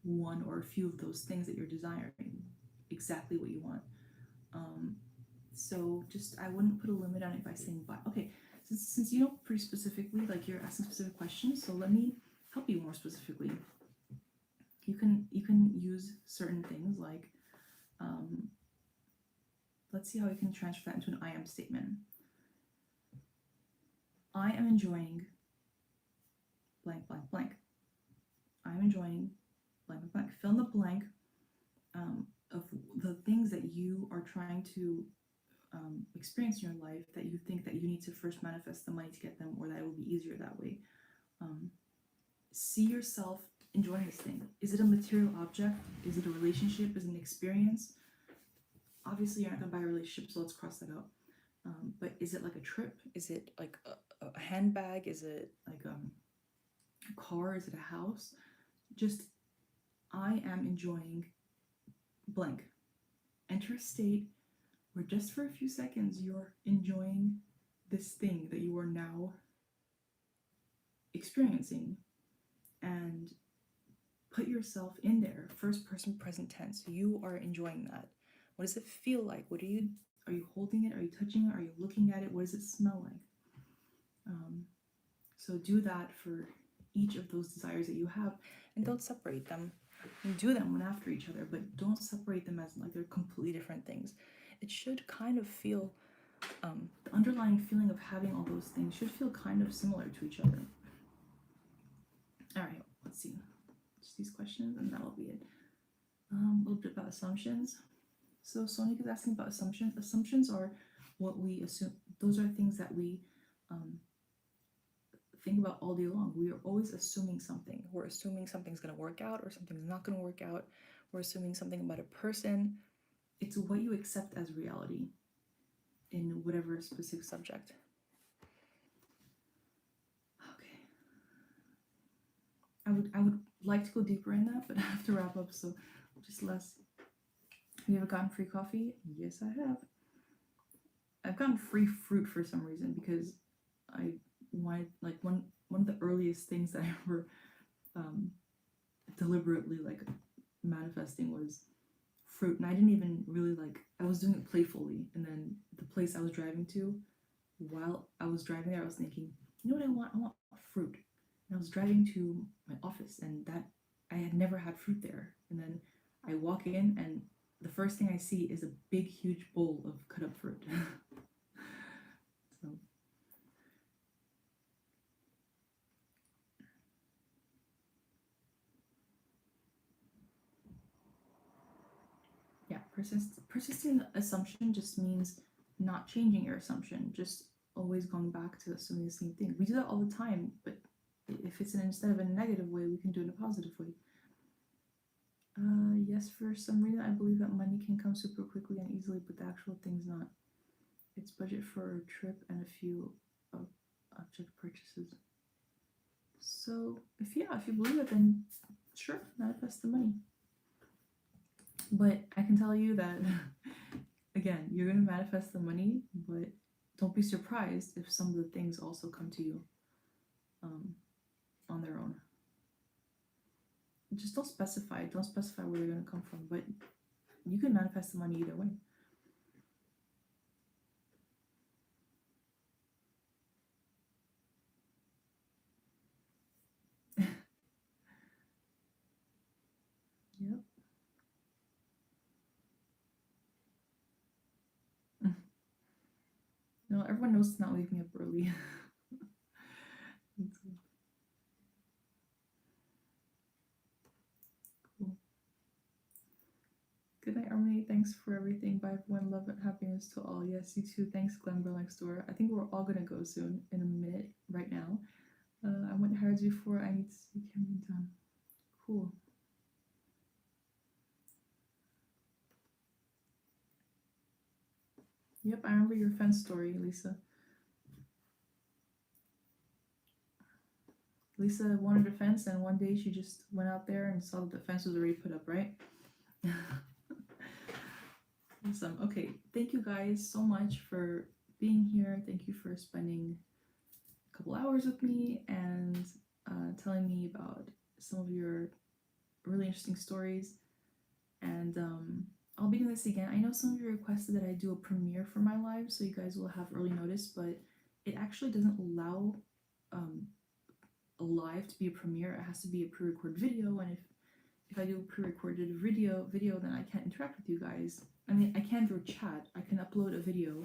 one or a few of those things that you're desiring, exactly what you want. So just, I wouldn't put a limit on it by saying buy. Okay, since you know pretty specifically, like you're asking specific questions, so let me help you more specifically. You can use certain things like, let's see how we can transfer that into an I am statement. I am enjoying blank, blank, blank. I'm enjoying blank, blank, blank. Fill in the blank of the things that you are trying to experience in your life, that you think that you need to first manifest the money to get them, or that it will be easier that way. See yourself enjoying this thing. Is it a material object? Is it a relationship? Is it an experience? Obviously, you're not going to buy a relationship, so let's cross that out. But is it like a trip? Is it like a handbag? Is it like a car? Is it a house? Just, I am enjoying blank. Enter a state where just for a few seconds you're enjoying this thing that you are now experiencing, and put yourself in there, first person present tense. You are enjoying that. What does it feel like? Are you holding it? Are you touching it? Are you looking at it? What does it smell like? So do that for each of those desires that you have, and don't separate them. And do them one after each other, but don't separate them as like they're completely different things. It should kind of feel, the underlying feeling of having all those things should feel kind of similar to each other. All right, let's see. Just these questions, and that'll be it. A little bit about assumptions. So Sonika is asking about assumptions. Assumptions are what we assume. Those are things that we think about all day long. We are always assuming something. We're assuming something's going to work out or something's not going to work out. or assuming something about a person. It's what you accept as reality in whatever specific subject. Okay. I would like to go deeper in that, but I have to wrap up, so just less. Have you ever gotten free coffee? Yes, I have. I've gotten free fruit for some reason because I wanted, like, one of the earliest things that I ever deliberately like manifesting was fruit, and I didn't even really like, I was doing it playfully, and then the place I was driving to, while I was driving there, I was thinking, you know what I want fruit. And I was driving to my office, and that I had never had fruit there, and then I walk in, and the first thing I see is a big huge bowl of cut up fruit. So yeah, persisting assumption just means not changing your assumption, just always going back to assuming the same thing. We do that all the time, but if it's instead of a negative way, we can do it in a positive way. Yes, for some reason I believe that money can come super quickly and easily, but the actual thing's not. It's budget for a trip and a few object purchases. So if you believe it, then sure, manifest the money. But I can tell you that again, you're gonna manifest the money, but don't be surprised if some of the things also come to you on their own. Just don't specify where they're gonna come from, but you can manifest the money either way. Yep. No, everyone knows to not wake me up early. Cool. Good night, Army. Thanks for everything. Bye, everyone. Love and happiness to all. Yes, you too. Thanks, Glenborough next door. I think we're all gonna go soon in a minute right now. I went to Harrods before. I need to see Cameron done. Cool. Yep, I remember your fence story, Lisa. Lisa wanted a fence, and one day she just went out there and saw that the fence was already put up, right? Awesome. Okay, thank you guys so much for being here. Thank you for spending a couple hours with me and telling me about some of your really interesting stories. And I'll be doing this again. I know some of you requested that I do a premiere for my live, so you guys will have early notice, but it actually doesn't allow a live to be a premiere. It has to be a pre-recorded video, and if I do a pre-recorded video, then I can't interact with you guys. I mean, I can through chat. I can upload a video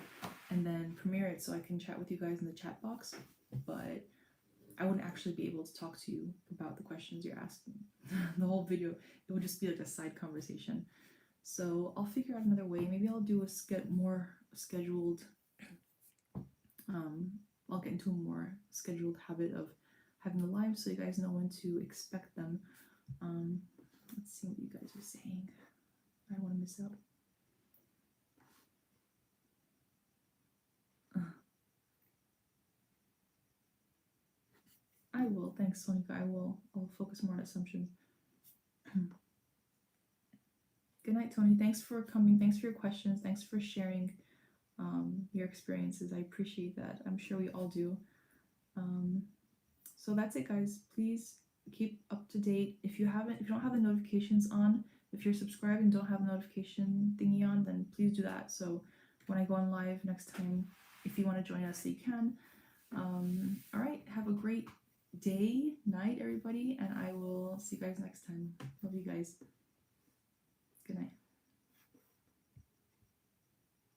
and then premiere it so I can chat with you guys in the chat box, but I wouldn't actually be able to talk to you about the questions you're asking. The whole video, it would just be like a side conversation. So I'll figure out another way. Maybe I'll do a more scheduled, I'll get into a more scheduled habit of having the live so you guys know when to expect them. Let's see what you guys are saying. I don't want to miss out. I will. Thanks, Sonika. I'll focus more on assumptions. Good night, Tony. Thanks for coming. Thanks for your questions. Thanks for sharing your experiences. I appreciate that. I'm sure we all do. So that's it, guys. Please keep up to date. If you don't have the notifications on, if you're subscribed and don't have a notification thingy on, then please do that. So when I go on live next time, if you want to join us, you can. All right. Have a great day, night, everybody, and I will see you guys next time. Love you guys. Good night.